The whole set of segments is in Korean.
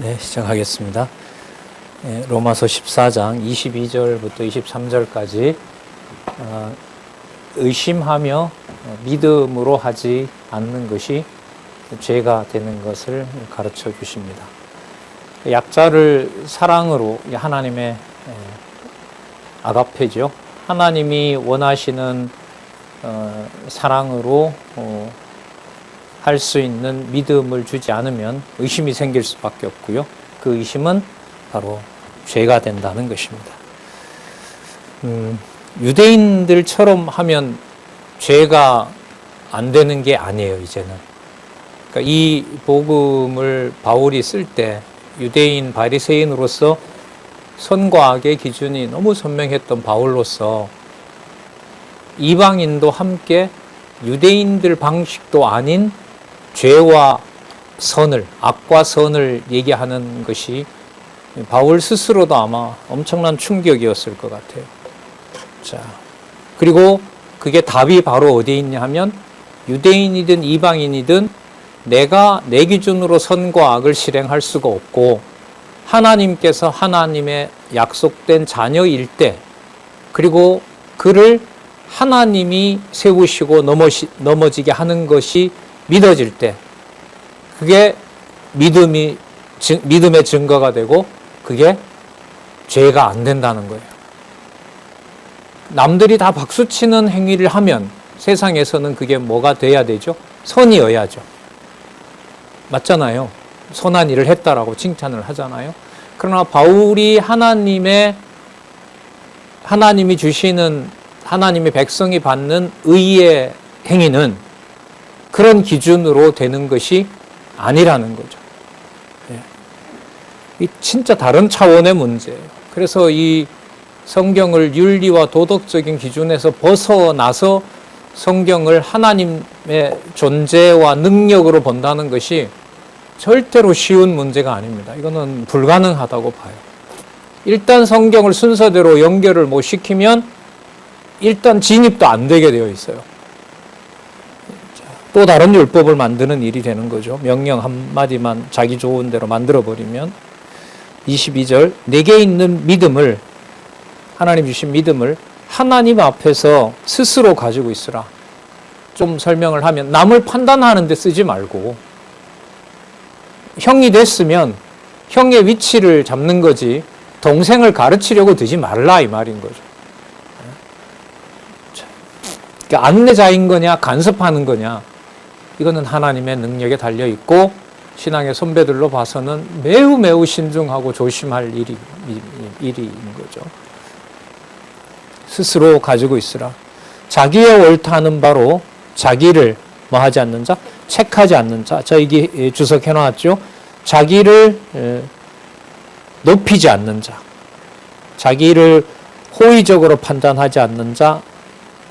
네, 시작하겠습니다. 로마서 14장 22절부터 23절까지 의심하며 믿음으로 하지 않는 것이 죄가 되는 것을 가르쳐 주십니다. 약자를 사랑으로 하나님의 아가페죠. 하나님이 원하시는 사랑으로 할 수 있는 믿음을 주지 않으면 의심이 생길 수밖에 없고요. 그 의심은 바로 죄가 된다는 것입니다. 유대인들처럼 하면 죄가 안 되는 게 아니에요, 이제는. 그러니까 이 복음을 바울이 쓸 때 유대인 바리새인으로서 선과 악의 기준이 너무 선명했던 바울로서 이방인도 함께 유대인들 방식도 아닌 죄와 선을, 악과 선을 얘기하는 것이 바울 스스로도 아마 엄청난 충격이었을 것 같아요. 자, 그리고 그게 답이 바로 어디에 있냐 하면 유대인이든 이방인이든 내가 내 기준으로 선과 악을 실행할 수가 없고 하나님께서 하나님의 약속된 자녀일 때 그리고 그를 하나님이 세우시고 넘어지게 하는 것이 믿어질 때 그게 믿음의 증거가 되고 그게 죄가 안 된다는 거예요. 남들이 다 박수치는 행위를 하면 세상에서는 그게 뭐가 돼야 되죠? 선이어야죠. 맞잖아요. 선한 일을 했다라고 칭찬을 하잖아요. 그러나 바울이 하나님이 주시는 하나님의 백성이 받는 의의 행위는 그런 기준으로 되는 것이 아니라는 거죠. 이 진짜 다른 차원의 문제예요. 그래서 이 성경을 윤리와 도덕적인 기준에서 벗어나서 성경을 하나님의 존재와 능력으로 본다는 것이 절대로 쉬운 문제가 아닙니다. 이거는 불가능하다고 봐요. 일단 성경을 순서대로 연결을 못 시키면 일단 진입도 안 되게 되어 있어요. 또 다른 율법을 만드는 일이 되는 거죠. 명령 한마디만 자기 좋은 대로 만들어버리면 22절 내게 있는 믿음을 하나님 주신 믿음을 하나님 앞에서 스스로 가지고 있으라. 좀 설명을 하면 남을 판단하는 데 쓰지 말고 형이 됐으면 형의 위치를 잡는 거지 동생을 가르치려고 드지 말라 이 말인 거죠. 그러니까 안내자인 거냐 간섭하는 거냐 이거는 하나님의 능력에 달려있고 신앙의 선배들로 봐서는 매우 신중하고 조심할 일인 거죠. 스스로 가지고 있으라. 자기의 옳다는 바로 자기를 뭐 하지 않는 자? 책하지 않는 자. 저 여기 주석해 놨죠. 자기를 높이지 않는 자. 자기를 호의적으로 판단하지 않는 자.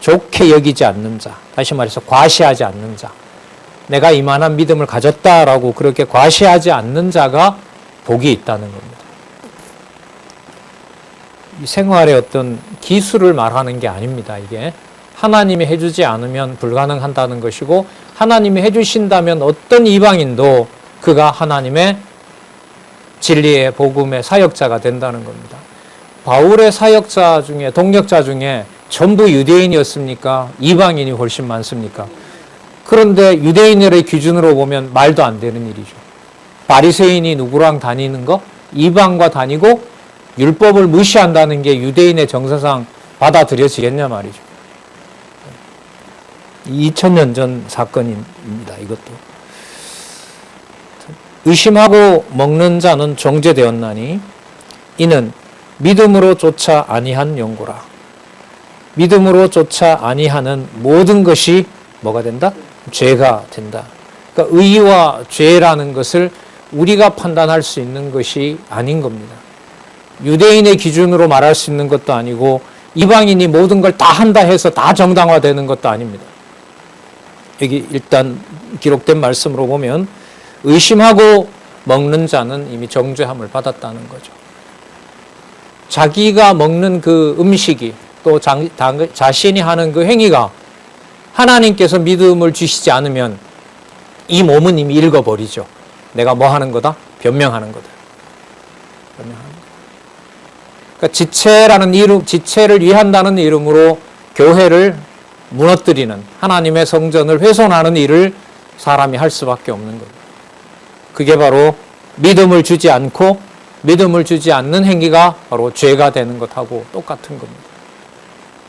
좋게 여기지 않는 자. 다시 말해서 과시하지 않는 자. 내가 이만한 믿음을 가졌다라고 그렇게 과시하지 않는 자가 복이 있다는 겁니다. 이 생활의 어떤 기술을 말하는 게 아닙니다. 이게 하나님이 해주지 않으면 불가능한다는 것이고 하나님이 해주신다면 어떤 이방인도 그가 하나님의 진리의 복음의 사역자가 된다는 겁니다. 바울의 사역자 중에 동역자 중에 전부 유대인이었습니까? 이방인이 훨씬 많습니까? 그런데 유대인들의 기준으로 보면 말도 안 되는 일이죠. 바리새인이 누구랑 다니는 거? 이방과 다니고 율법을 무시한다는 게 유대인의 정서상 받아들여지겠냐 말이죠. 2000년 전 사건입니다. 이것도. 의심하고 먹는 자는 정죄되었나니 이는 믿음으로 쫓아 아니한 연고라. 믿음으로 쫓아 아니하는 모든 것이 뭐가 된다? 죄가 된다. 그러니까 의와 죄라는 것을 우리가 판단할 수 있는 것이 아닌 겁니다. 유대인의 기준으로 말할 수 있는 것도 아니고 이방인이 모든 걸 다 한다 해서 다 정당화되는 것도 아닙니다. 여기 일단 기록된 말씀으로 보면 의심하고 먹는 자는 이미 정죄함을 받았다는 거죠. 자기가 먹는 그 음식이 또 자신이 하는 그 행위가 하나님께서 믿음을 주시지 않으면 이 몸은 이미 읽어버리죠. 내가 뭐 하는 거다? 변명하는 거다. 설명합니다. 그러니까 지체라는 이름, 지체를 위한다는 이름으로 교회를 무너뜨리는, 하나님의 성전을 훼손하는 일을 사람이 할 수밖에 없는 겁니다. 그게 바로 믿음을 주지 않고 믿음을 주지 않는 행위가 바로 죄가 되는 것하고 똑같은 겁니다.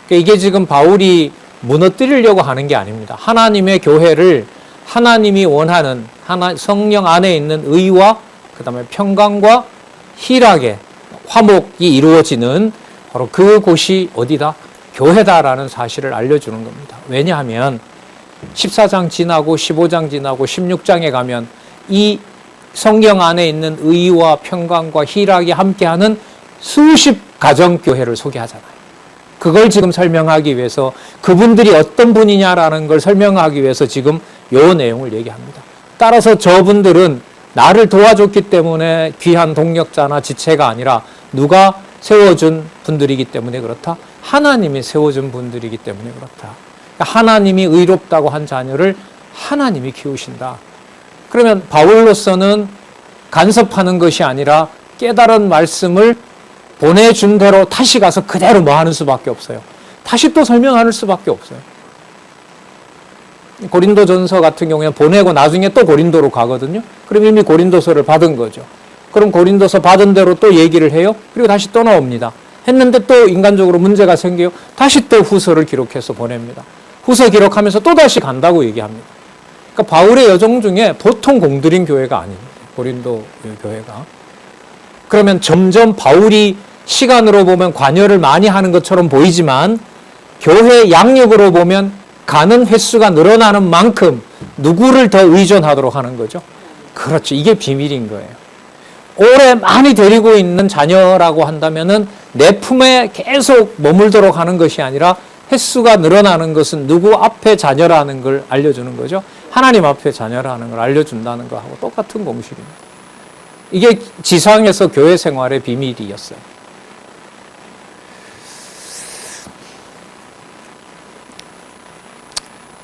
그러니까 이게 지금 바울이 무너뜨리려고 하는 게 아닙니다. 하나님의 교회를 하나님이 원하는 성령 안에 있는 의와 그 다음에 평강과 희락의 화목이 이루어지는 바로 그곳이 어디다? 교회다라는 사실을 알려주는 겁니다. 왜냐하면 14장 지나고 15장 지나고 16장에 가면 이 성경 안에 있는 의와 평강과 희락이 함께하는 수십 가정교회를 소개하잖아요. 그걸 지금 설명하기 위해서 그분들이 어떤 분이냐라는 걸 설명하기 위해서 지금 요 내용을 얘기합니다. 따라서 저분들은 나를 도와줬기 때문에 귀한 동력자나 지체가 아니라 누가 세워준 분들이기 때문에 그렇다? 하나님이 세워준 분들이기 때문에 그렇다. 하나님이 의롭다고 한 자녀를 하나님이 키우신다. 그러면 바울로서는 간섭하는 것이 아니라 깨달은 말씀을 보내준 대로 다시 가서 그대로 뭐 하는 수밖에 없어요. 다시 또 설명하는 수밖에 없어요. 고린도전서 같은 경우에는 보내고 나중에 또 고린도로 가거든요. 그럼 이미 고린도서를 받은 거죠. 그럼 고린도서 받은 대로 또 얘기를 해요. 그리고 다시 또 나옵니다. 했는데 또 인간적으로 문제가 생겨요. 다시 또 후서를 기록해서 보냅니다. 후서 기록하면서 또 다시 간다고 얘기합니다. 그러니까 바울의 여정 중에 보통 공들인 교회가 아닙니다. 고린도 교회가. 그러면 점점 바울이 시간으로 보면 관여를 많이 하는 것처럼 보이지만 교회 양력으로 보면 가는 횟수가 늘어나는 만큼 누구를 더 의존하도록 하는 거죠? 그렇죠. 이게 비밀인 거예요. 오래 많이 데리고 있는 자녀라고 한다면은 내 품에 계속 머물도록 하는 것이 아니라 횟수가 늘어나는 것은 누구 앞에 자녀라는 걸 알려주는 거죠. 하나님 앞에 자녀라는 걸 알려준다는 거하고 똑같은 공식입니다. 이게 지상에서 교회 생활의 비밀이었어요.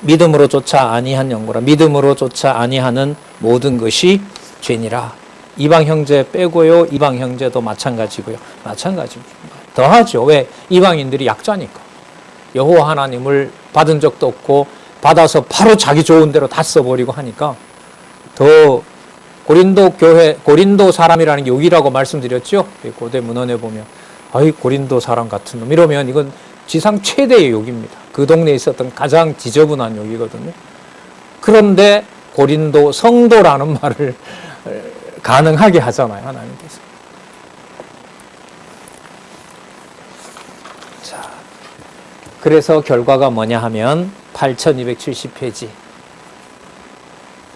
믿음으로 쫓아 아니한 영고라. 믿음으로 쫓아 아니하는 모든 것이 죄니라. 이방 형제 빼고요. 이방 형제도 마찬가지고요. 마찬가지입니다. 더하죠. 왜? 이방인들이 약자니까. 여호와 하나님을 받은 적도 없고 받아서 바로 자기 좋은 대로 다 써버리고 하니까 더 고린도 교회, 고린도 사람이라는 게 욕이라고 말씀드렸죠. 고대 문헌에 보면 아이 고린도 사람 같은 놈 이러면 이건 지상 최대의 욕입니다. 그 동네에 있었던 가장 지저분한 욕이거든요. 그런데 고린도 성도라는 말을 가능하게 하잖아요. 하나님께서. 자, 그래서 결과가 뭐냐 하면 8270페이지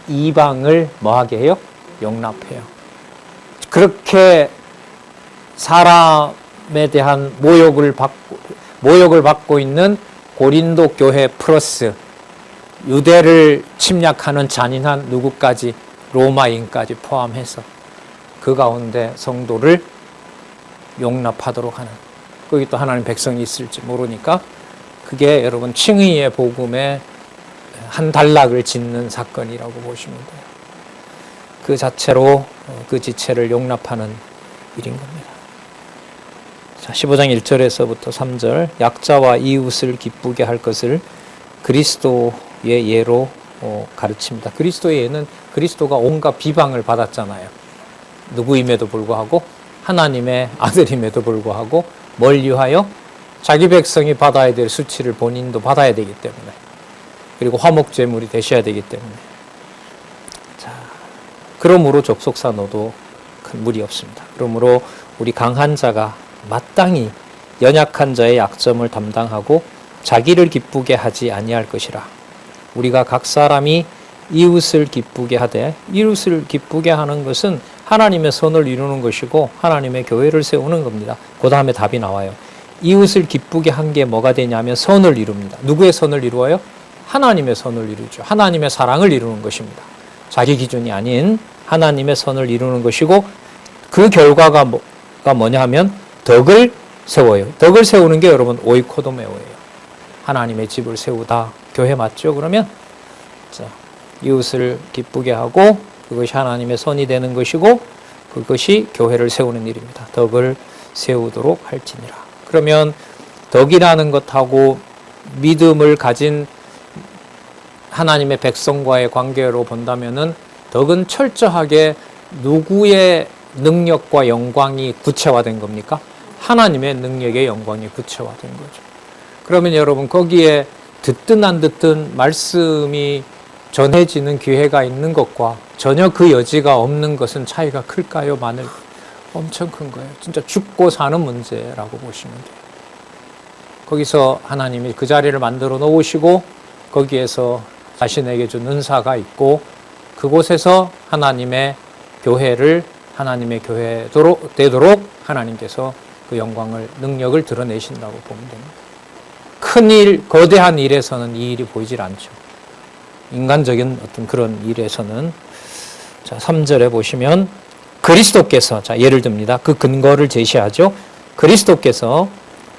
이방을 뭐하게 해요? 용납해요. 그렇게 사람에 대한 모욕을 받고 있는 고린도 교회 플러스 유대를 침략하는 잔인한 누구까지 로마인까지 포함해서 그 가운데 성도를 용납하도록 하는, 거기 또 하나님 백성이 있을지 모르니까 그게 여러분 칭의의 복음의 한 단락을 짓는 사건이라고 보시면 돼요. 그 자체로 그 지체를 용납하는 일인 겁니다. 자, 15장 1절에서부터 3절 약자와 이웃을 기쁘게 할 것을 그리스도의 예로 가르칩니다. 그리스도의 예는 그리스도가 온갖 비방을 받았잖아요. 누구임에도 불구하고 하나님의 아들임에도 불구하고 뭘 위하여? 자기 백성이 받아야 될 수치를 본인도 받아야 되기 때문에, 그리고 화목제물이 되셔야 되기 때문에. 자, 그러므로 족속사 너도 큰 무리 없습니다. 그러므로 우리 강한 자가 마땅히 연약한 자의 약점을 담당하고 자기를 기쁘게 하지 아니할 것이라. 우리가 각 사람이 이웃을 기쁘게 하되, 이웃을 기쁘게 하는 것은 하나님의 선을 이루는 것이고 하나님의 교회를 세우는 겁니다. 그 다음에 답이 나와요. 이웃을 기쁘게 한 게 뭐가 되냐면 선을 이룹니다. 누구의 선을 이루어요? 하나님의 선을 이루죠. 하나님의 사랑을 이루는 것입니다. 자기 기준이 아닌 하나님의 선을 이루는 것이고, 그 결과가 뭐냐 하면 덕을 세워요. 덕을 세우는 게 여러분 오이코도메오예요. 하나님의 집을 세우다. 교회 맞죠? 그러면 자, 이웃을 기쁘게 하고 그것이 하나님의 선이 되는 것이고, 그것이 교회를 세우는 일입니다. 덕을 세우도록 할지니라. 그러면 덕이라는 것하고 믿음을 가진 하나님의 백성과의 관계로 본다면은 덕은 철저하게 누구의 능력과 영광이 구체화된 겁니까? 하나님의 능력의 영광이 구체화된 거죠. 그러면 여러분 거기에 듣든 안 듣든 말씀이 전해지는 기회가 있는 것과 전혀 그 여지가 없는 것은 차이가 클까요? 많을? 엄청 큰 거예요. 진짜 죽고 사는 문제라고 보시면 돼요. 거기서 하나님이 그 자리를 만들어 놓으시고 거기에서 자신에게 준 은사가 있고 그곳에서 하나님의 교회를 하나님의 교회 되도록 하나님께서 그 영광을 능력을 드러내신다고 보면 됩니다. 큰 일, 거대한 일에서는 이 일이 보이질 않죠. 인간적인 어떤 그런 일에서는. 자, 3절에 보시면 그리스도께서, 자, 예를 듭니다. 그 근거를 제시하죠. 그리스도께서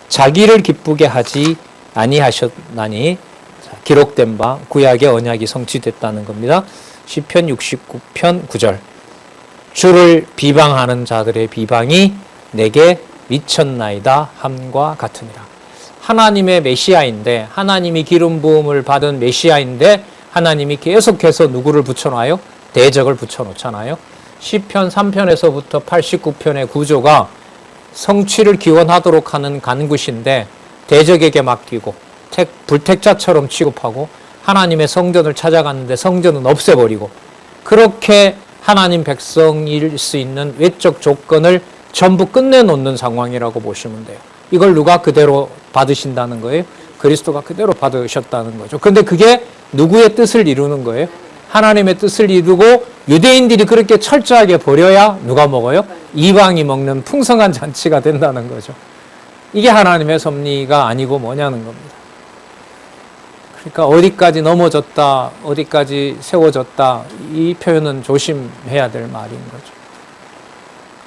자기를 기쁘게 하지 아니하셨나니, 자, 기록된 바 구약의 언약이 성취됐다는 겁니다. 시편 69편 9절. 주를 비방하는 자들의 비방이 내게 미쳤나이다 함과 같으니라. 하나님의 메시아인데, 하나님이 기름 부음을 받은 메시아인데 하나님이 계속해서 누구를 붙여놔요? 대적을 붙여놓잖아요. 시편 3편에서부터 89편의 구조가 성취를 기원하도록 하는 간구신데 대적에게 맡기고 불택자처럼 취급하고 하나님의 성전을 찾아갔는데 성전은 없애버리고, 그렇게 하나님 백성일 수 있는 외적 조건을 전부 끝내놓는 상황이라고 보시면 돼요. 이걸 누가 그대로 받으신다는 거예요? 그리스도가 그대로 받으셨다는 거죠. 근데 그게 누구의 뜻을 이루는 거예요? 하나님의 뜻을 이루고 유대인들이 그렇게 철저하게 버려야 누가 먹어요? 이방이 먹는 풍성한 잔치가 된다는 거죠. 이게 하나님의 섭리가 아니고 뭐냐는 겁니다. 그러니까 어디까지 넘어졌다, 어디까지 세워졌다, 이 표현은 조심해야 될 말인 거죠.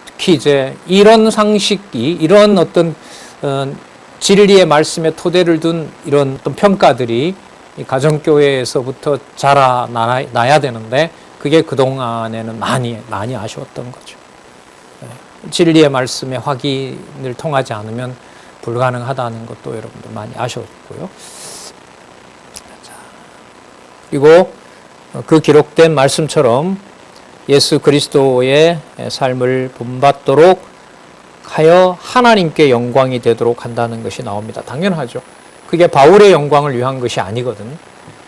특히 이제 이런 상식이, 이런 어떤 진리의 말씀에 토대를 둔 이런 어떤 평가들이 가정교회에서부터 자라나야 되는데 그게 그동안에는 많이 아쉬웠던 거죠. 진리의 말씀의 확인을 통하지 않으면 불가능하다는 것도 여러분들 많이 아쉬웠고요. 그리고 그 기록된 말씀처럼 예수 그리스도의 삶을 본받도록 하여 하나님께 영광이 되도록 한다는 것이 나옵니다. 당연하죠. 그게 바울의 영광을 위한 것이 아니거든요.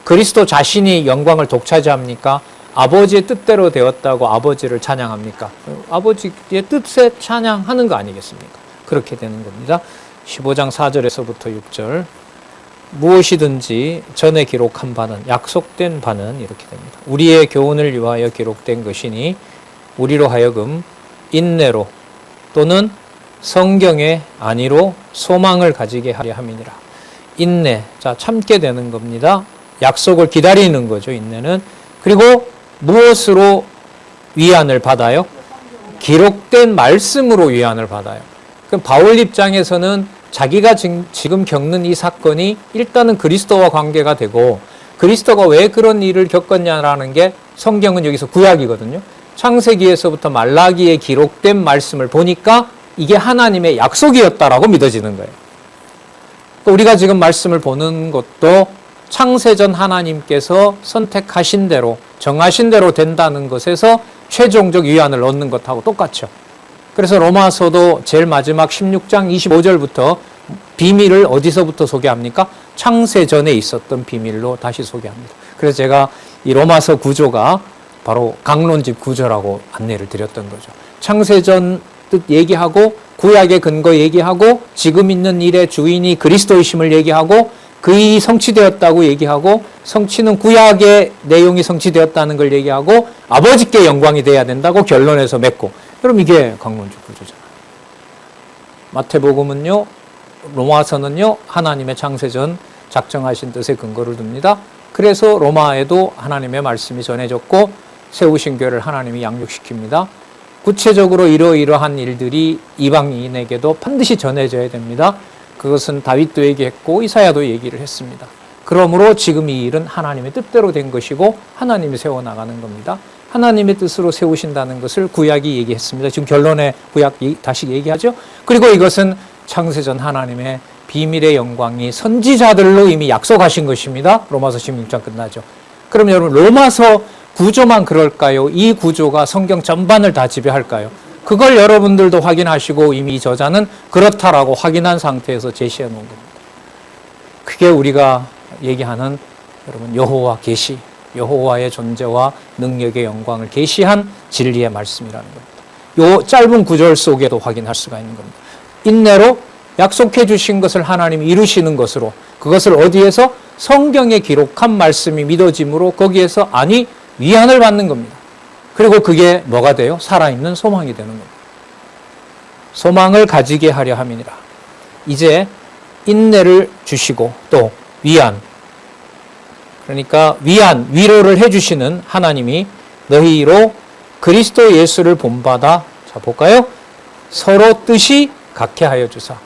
그리스도 자신이 영광을 독차지합니까? 아버지의 뜻대로 되었다고 아버지를 찬양합니까? 아버지의 뜻에 찬양하는 거 아니겠습니까? 그렇게 되는 겁니다. 15장 4절에서부터 6절. 무엇이든지 전에 기록한 바는, 약속된 바는 이렇게 됩니다. 우리의 교훈을 위하여 기록된 것이니 우리로 하여금 인내로 또는 성경의 안위로 소망을 가지게 하려 함이니라. 인내, 자, 참게 되는 겁니다. 약속을 기다리는 거죠, 인내는. 그리고 무엇으로 위안을 받아요? 기록된 말씀으로 위안을 받아요. 그럼 바울 입장에서는 자기가 지금 겪는 이 사건이 일단은 그리스도와 관계가 되고, 그리스도가 왜 그런 일을 겪었냐라는 게 성경은 여기서 구약이거든요. 창세기에서부터 말라기에 기록된 말씀을 보니까 이게 하나님의 약속이었다라고 믿어지는 거예요. 우리가 지금 말씀을 보는 것도 창세전 하나님께서 선택하신 대로, 정하신 대로 된다는 것에서 최종적 위안을 얻는 것하고 똑같죠. 그래서 로마서도 제일 마지막 16장 25절부터 비밀을 어디서부터 소개합니까? 창세전에 있었던 비밀로 다시 소개합니다. 그래서 제가 이 로마서 구조가 바로 강론집 구조라고 안내를 드렸던 거죠. 창세전 뜻 얘기하고, 구약의 근거 얘기하고, 지금 있는 일의 주인이 그리스도이심을 얘기하고, 그이 성취되었다고 얘기하고, 성취는 구약의 내용이 성취되었다는 걸 얘기하고, 아버지께 영광이 돼야 된다고 결론에서 맺고, 그럼 이게 강론집 구조잖아요. 마태복음은요, 로마서는요, 하나님의 창세전 작정하신 뜻에 근거를 둡니다. 그래서 로마에도 하나님의 말씀이 전해졌고 세우신 교회를 하나님이 양육시킵니다. 구체적으로 이러이러한 일들이 이방인에게도 반드시 전해져야 됩니다. 그것은 다윗도 얘기했고 이사야도 얘기를 했습니다. 그러므로 지금 이 일은 하나님의 뜻대로 된 것이고 하나님이 세워나가는 겁니다. 하나님의 뜻으로 세우신다는 것을 구약이 얘기했습니다. 지금 결론에 구약 다시 얘기하죠. 그리고 이것은 창세전 하나님의 비밀의 영광이 선지자들로 이미 약속하신 것입니다. 로마서 16장 끝나죠. 그럼 여러분 로마서 구조만 그럴까요? 이 구조가 성경 전반을 다 지배할까요? 그걸 여러분들도 확인하시고 이미 이 저자는 그렇다라고 확인한 상태에서 제시해 놓은 겁니다. 그게 우리가 얘기하는 여러분 여호와 계시, 여호와의 존재와 능력의 영광을 계시한 진리의 말씀이라는 겁니다. 이 짧은 구절 속에도 확인할 수가 있는 겁니다. 인내로 약속해 주신 것을 하나님이 이루시는 것으로, 그것을 어디에서? 성경에 기록한 말씀이 믿어짐으로 거기에서 위안을 받는 겁니다. 그리고 그게 뭐가 돼요? 살아있는 소망이 되는 겁니다. 소망을 가지게 하려 함이니라. 이제 인내를 주시고 또 위안, 그러니까 위로를 해주시는 하나님이 너희로 그리스도 예수를 본받아, 자 볼까요? 서로 뜻이 같게 하여 주사.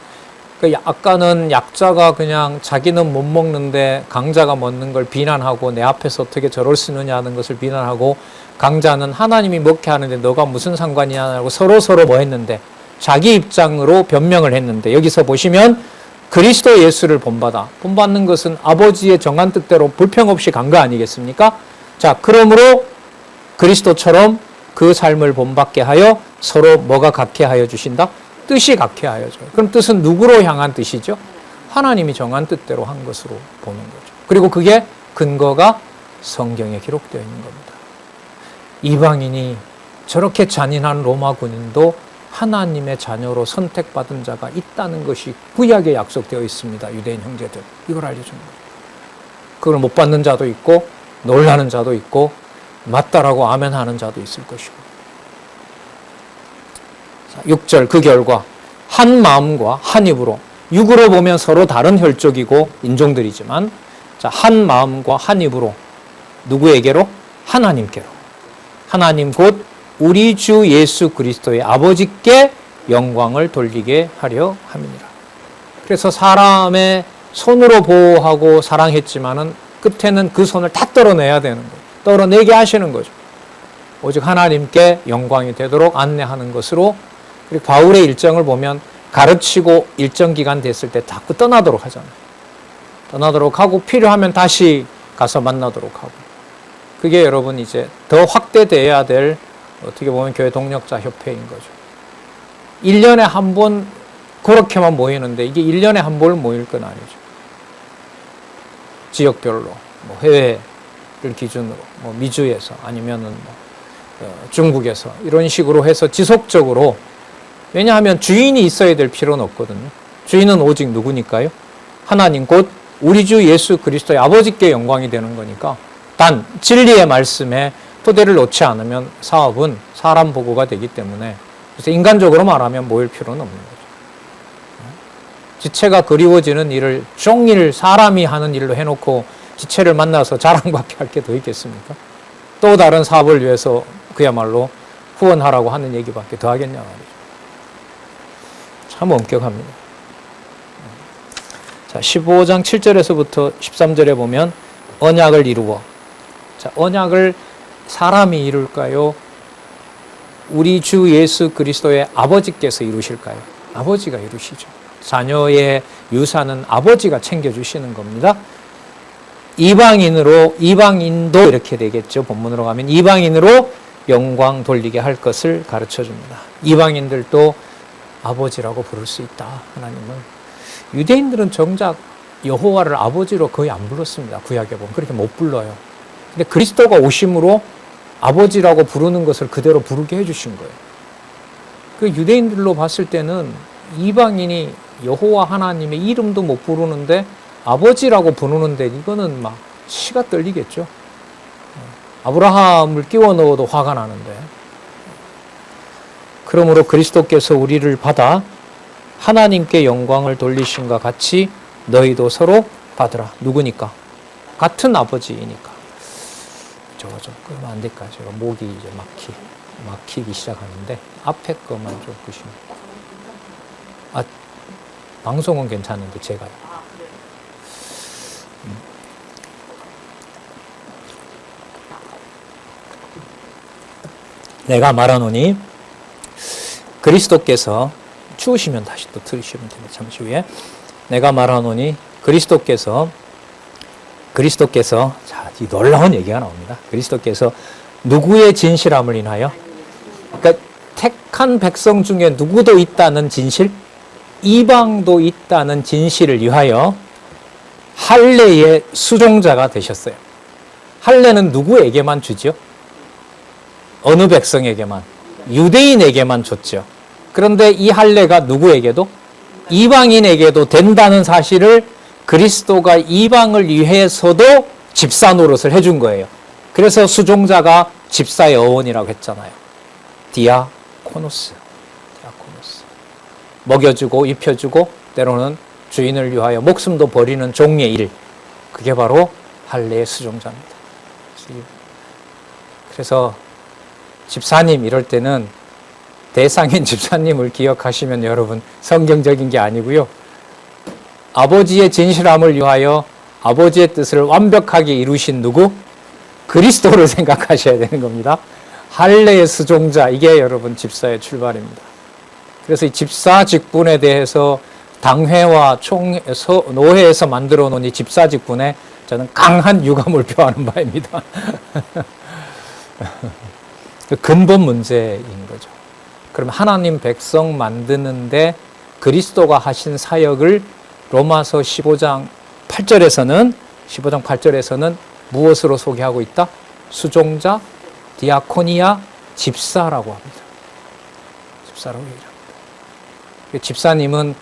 아까는 약자가 그냥 자기는 못 먹는데 강자가 먹는 걸 비난하고 내 앞에서 어떻게 저럴 수 있느냐 하는 것을 비난하고, 강자는 하나님이 먹게 하는데 너가 무슨 상관이냐고 서로 뭐 했는데 자기 입장으로 변명을 했는데, 여기서 보시면 그리스도 예수를 본받는 것은 아버지의 정한 뜻대로 불평 없이 간 거 아니겠습니까? 자, 그러므로 그리스도처럼 그 삶을 본받게 하여 서로 뭐가 같게 하여 주신다? 뜻이 같게 하여 줘요. 그럼 뜻은 누구로 향한 뜻이죠? 하나님이 정한 뜻대로 한 것으로 보는 거죠. 그리고 그게 근거가 성경에 기록되어 있는 겁니다. 이방인이 저렇게 잔인한 로마 군인도 하나님의 자녀로 선택받은 자가 있다는 것이 구약에 약속되어 있습니다. 유대인 형제들, 이걸 알려주는 거예요. 그걸 못 받는 자도 있고 놀라는 자도 있고 맞다라고 아멘하는 자도 있을 것이고. 6절 그 결과 한 마음과 한 입으로, 육으로 보면 서로 다른 혈족이고 인종들이지만, 자, 한 마음과 한 입으로 누구에게로? 하나님께로. 하나님 곧 우리 주 예수 그리스도의 아버지께 영광을 돌리게 하려 함이니라. 그래서 사람의 손으로 보호하고 사랑했지만은 끝에는 그 손을 다 떨어내야 되는 거예요. 떨어내게 하시는 거죠. 오직 하나님께 영광이 되도록 안내하는 것으로. 그리고 바울의 일정을 보면 가르치고 일정 기간 됐을 때 자꾸 떠나도록 하잖아요. 떠나도록 하고 필요하면 다시 가서 만나도록 하고. 그게 여러분 이제 더 확대돼야 될, 어떻게 보면 교회 동력자 협회인 거죠. 1년에 한 번 그렇게만 모이는데 이게 1년에 한 번 모일 건 아니죠. 지역별로, 뭐 해외를 기준으로, 뭐 미주에서 아니면은 중국에서 이런 식으로 해서 지속적으로. 왜냐하면 주인이 있어야 될 필요는 없거든요. 주인은 오직 누구니까요? 하나님 곧 우리 주 예수 그리스도의 아버지께 영광이 되는 거니까, 단 진리의 말씀에 토대를 놓지 않으면 사업은 사람 보고가 되기 때문에, 그래서 인간적으로 말하면 모일 필요는 없는 거죠. 지체가 그리워지는 일을 종일 사람이 하는 일로 해놓고 지체를 만나서 자랑밖에 할 게 더 있겠습니까? 또 다른 사업을 위해서 그야말로 후원하라고 하는 얘기밖에 더 하겠냐 말이죠. 참 엄격합니다. 자, 15장 7절에서부터 13절에 보면 언약을 이루어. 자, 언약을 사람이 이룰까요? 우리 주 예수 그리스도의 아버지께서 이루실까요? 아버지가 이루시죠. 자녀의 유산은 아버지가 챙겨주시는 겁니다. 이방인도 이렇게 되겠죠. 본문으로 가면 이방인으로 영광 돌리게 할 것을 가르쳐 줍니다. 이방인들도 아버지라고 부를 수 있다. 하나님은. 유대인들은 정작 여호와를 아버지로 거의 안 불렀습니다. 구약에 보면 그렇게 못 불러요. 근데 그리스도가 오심으로 아버지라고 부르는 것을 그대로 부르게 해주신 거예요. 그 유대인들로 봤을 때는 이방인이 여호와 하나님의 이름도 못 부르는데 아버지라고 부르는데 이거는 막 치가 떨리겠죠. 아브라함을 끼워 넣어도 화가 나는데. 그러므로 그리스도께서 우리를 받아 하나님께 영광을 돌리신과 같이 너희도 서로 받으라. 누구니까? 같은 아버지이니까. 저거 좀 끄면 안 될까요? 제가 목이 이제 막히기 시작하는데 앞에 거만 좀 끄시면. 방송은 괜찮은데 제가요. 내가 말하노니 그리스도께서 추우시면 다시 또 들으시면 됩니다. 잠시 후에 내가 말하노니 그리스도께서 자, 이 놀라운 얘기가 나옵니다. 그리스도께서 누구의 진실함을 인하여, 그러니까 택한 백성 중에 누구도 있다는 진실, 이방도 있다는 진실을 위하여 할례의 수종자가 되셨어요. 할례는 누구에게만 주죠? 어느 백성에게만? 유대인에게만 줬죠. 그런데 이 할례가 누구에게도? 이방인에게도 된다는 사실을 그리스도가 이방을 위해서도 집사 노릇을 해준 거예요. 그래서 수종자가 집사의 어원이라고 했잖아요. 디아코노스. 먹여주고 입혀주고 때로는 주인을 위하여 목숨도 버리는 종의 일. 그게 바로 할례의 수종자입니다. 그래서 집사님 이럴 때는 대상인 집사님을 기억하시면 여러분 성경적인 게 아니고요. 아버지의 진실함을 위하여 아버지의 뜻을 완벽하게 이루신 누구? 그리스도를 생각하셔야 되는 겁니다. 할례의 수종자, 이게 여러분 집사의 출발입니다. 그래서 이 집사 직분에 대해서 당회와 노회에서 만들어 놓은 이 집사 직분에 저는 강한 유감을 표하는 바입니다. 근본 문제인 거죠. 그럼 하나님 백성 만드는데 그리스도가 하신 사역을 로마서 15장 8절에서는 무엇으로 소개하고 있다? 수종자, 디아코니아, 집사라고 합니다. 집사라고 얘기합니다. 집사님은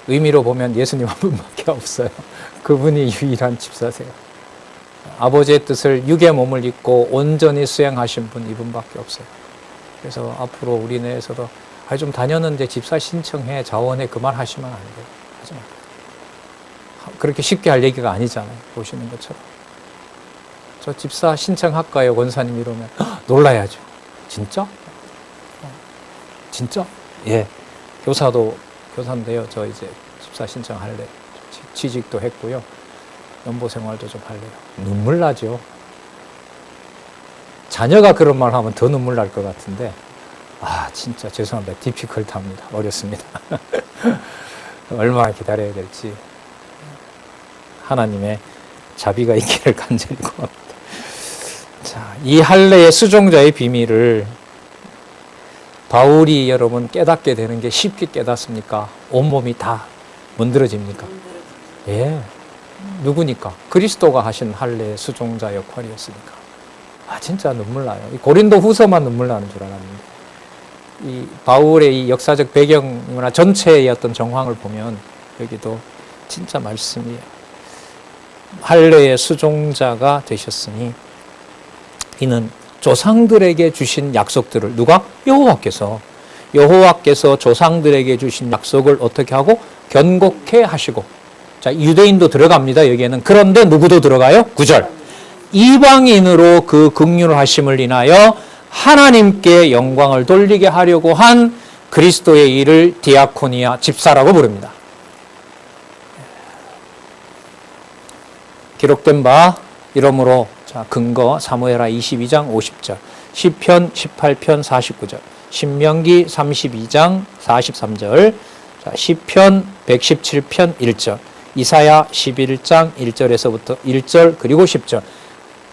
의미로 보면 예수님 한 분밖에 없어요. 그분이 유일한 집사세요. 아버지의 뜻을 육의 몸을 입고 온전히 수행하신 분 이분밖에 없어요. 그래서 앞으로 우리 내에서도 좀 다녔는데 집사 신청해, 자원해, 그 말 하시면 안 돼요. 하지 말아요. 그렇게 쉽게 할 얘기가 아니잖아요. 보시는 것처럼. 저 집사 신청할까요? 권사님 이러면 놀라야죠. 진짜? 진짜? 예. 교사인데요. 저 이제 집사 신청할래. 취직도 했고요. 연보 생활도 좀 할래요. 눈물 나죠. 자녀가 그런 말 하면 더 눈물 날 것 같은데, 진짜 죄송합니다. 디피컬트합니다. 어렵습니다. 얼마나 기다려야 될지 하나님의 자비가 있기를 간절히 구합니다. 자, 이 할례의 수종자의 비밀을 바울이 여러분 깨닫게 되는 게 쉽게 깨닫습니까? 온몸이 다 문드러집니까? 예. 누구니까? 그리스도가 하신 할례의 수종자 역할이었으니까. 진짜 눈물 나요. 고린도 후서만 눈물 나는 줄 알았는데. 이 바울의 이 역사적 배경이나 전체의 어떤 정황을 보면 여기도 진짜 말씀이에요. 할례의 수종자가 되셨으니 이는 조상들에게 주신 약속들을 누가? 여호와께서 조상들에게 주신 약속을 어떻게 하고? 견고케 하시고. 자, 유대인도 들어갑니다. 여기에는. 그런데 누구도 들어가요? 9절. 이방인으로 그 긍휼 하심을 인하여 하나님께 영광을 돌리게 하려고 한 그리스도의 일을 디아코니아, 집사라고 부릅니다. 기록된 바 이러므로 자, 근거 사무엘하 22장 50절, 시편 18편 49절, 신명기 32장 43절, 자, 시편 117편 1절, 이사야 11장 1절에서부터 1절 그리고 10절.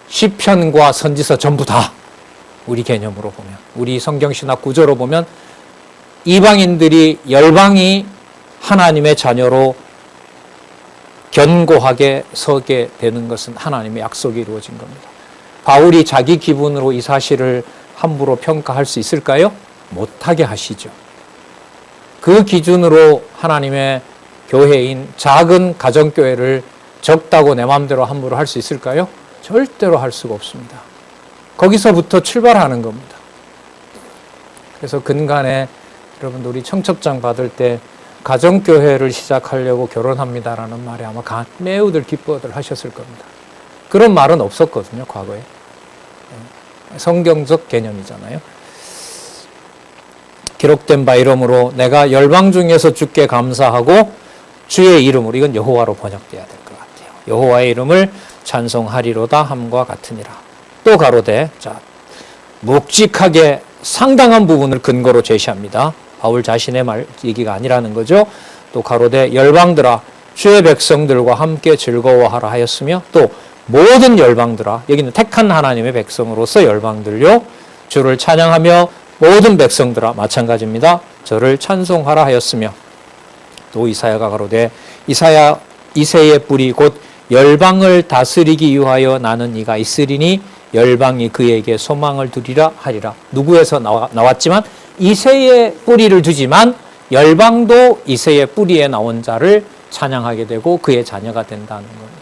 시편과 선지서 전부 다 우리 개념으로 보면, 우리 성경신학 구조로 보면 이방인들이 열방이 하나님의 자녀로 견고하게 서게 되는 것은 하나님의 약속이 이루어진 겁니다. 바울이 자기 기분으로 이 사실을 함부로 평가할 수 있을까요? 못하게 하시죠. 그 기준으로 하나님의 교회인 작은 가정교회를 적다고 내 마음대로 함부로 할 수 있을까요? 절대로 할 수가 없습니다. 거기서부터 출발하는 겁니다. 그래서 근간에 여러분들 우리 청첩장 받을 때 가정교회를 시작하려고 결혼합니다라는 말에 아마 매우들 기뻐들 하셨을 겁니다. 그런 말은 없었거든요, 과거에. 성경적 개념이잖아요. 기록된 바 이러므로 내가 열방 중에서 주께 감사하고 주의 이름으로, 이건 여호와로 번역돼야 될 것 같아요. 여호와의 이름을 찬송하리로다 함과 같으니라. 또 가로되, 자, 묵직하게 상당한 부분을 근거로 제시합니다. 바울 자신의 얘기가 아니라는 거죠. 또 가로되 열방들아 주의 백성들과 함께 즐거워하라 하였으며 또 모든 열방들아, 여기는 택한 하나님의 백성으로서 열방들요 주를 찬양하며 모든 백성들아 마찬가지입니다. 저를 찬송하라 하였으며 또 이사야가 가로되 이새의 뿌리 곧 열방을 다스리기 위하여 나는 이가 있으리니 열방이 그에게 소망을 두리라 하리라. 누구에서 나왔지만 이새의 뿌리를 두지만 열방도 이새의 뿌리에 나온 자를 찬양하게 되고 그의 자녀가 된다는 겁니다.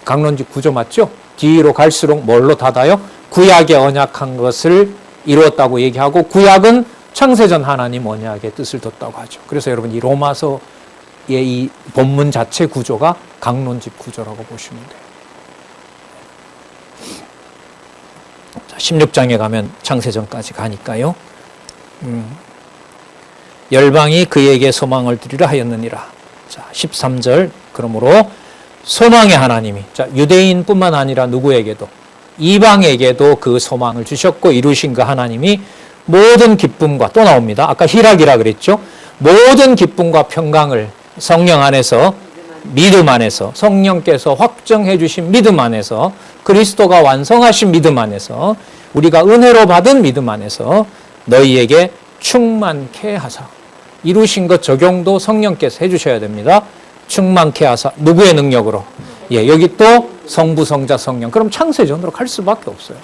강론집 구조 맞죠? 뒤로 갈수록 뭘로 닫아요? 구약의 언약한 것을 이루었다고 얘기하고 구약은 창세전 하나님 언약의 뜻을 뒀다고 하죠. 그래서 여러분 이 로마서의 이 본문 자체 구조가 강론집 구조라고 보시면 돼요. 자, 16장에 가면 창세전까지 가니까요. 열방이 그에게 소망을 두리라 하였느니라. 자, 13절. 그러므로 소망의 하나님이, 자, 유대인뿐만 아니라 누구에게도 이방에게도 그 소망을 주셨고 이루신 그 하나님이 모든 기쁨과, 또 나옵니다. 아까 희락이라 그랬죠. 모든 기쁨과 평강을 성령 안에서, 믿음 안에서, 성령께서 확정해 주신 믿음 안에서, 그리스도가 완성하신 믿음 안에서, 우리가 은혜로 받은 믿음 안에서 너희에게 충만케 하사. 이루신 것 적용도 성령께서 해주셔야 됩니다. 충만케 하사. 누구의 능력으로? 예, 여기 또 성부, 성자, 성령. 그럼 창세전으로 갈 수밖에 없어요.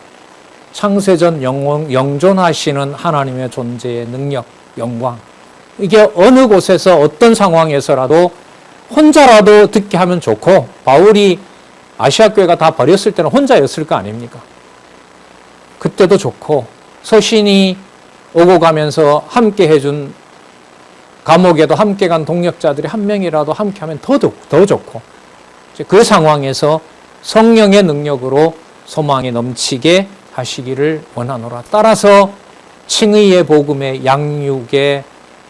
창세전 영존하시는 하나님의 존재의 능력, 영광. 이게 어느 곳에서 어떤 상황에서라도 혼자라도 듣게 하면 좋고, 바울이 아시아 교회가 다 버렸을 때는 혼자였을 거 아닙니까? 그때도 좋고, 서신이 오고 가면서 함께 해준 감옥에도 함께 간 동역자들이 한 명이라도 함께 하면 더 좋고, 그 상황에서 성령의 능력으로 소망이 넘치게 하시기를 원하노라. 따라서 칭의의 복음의 양육의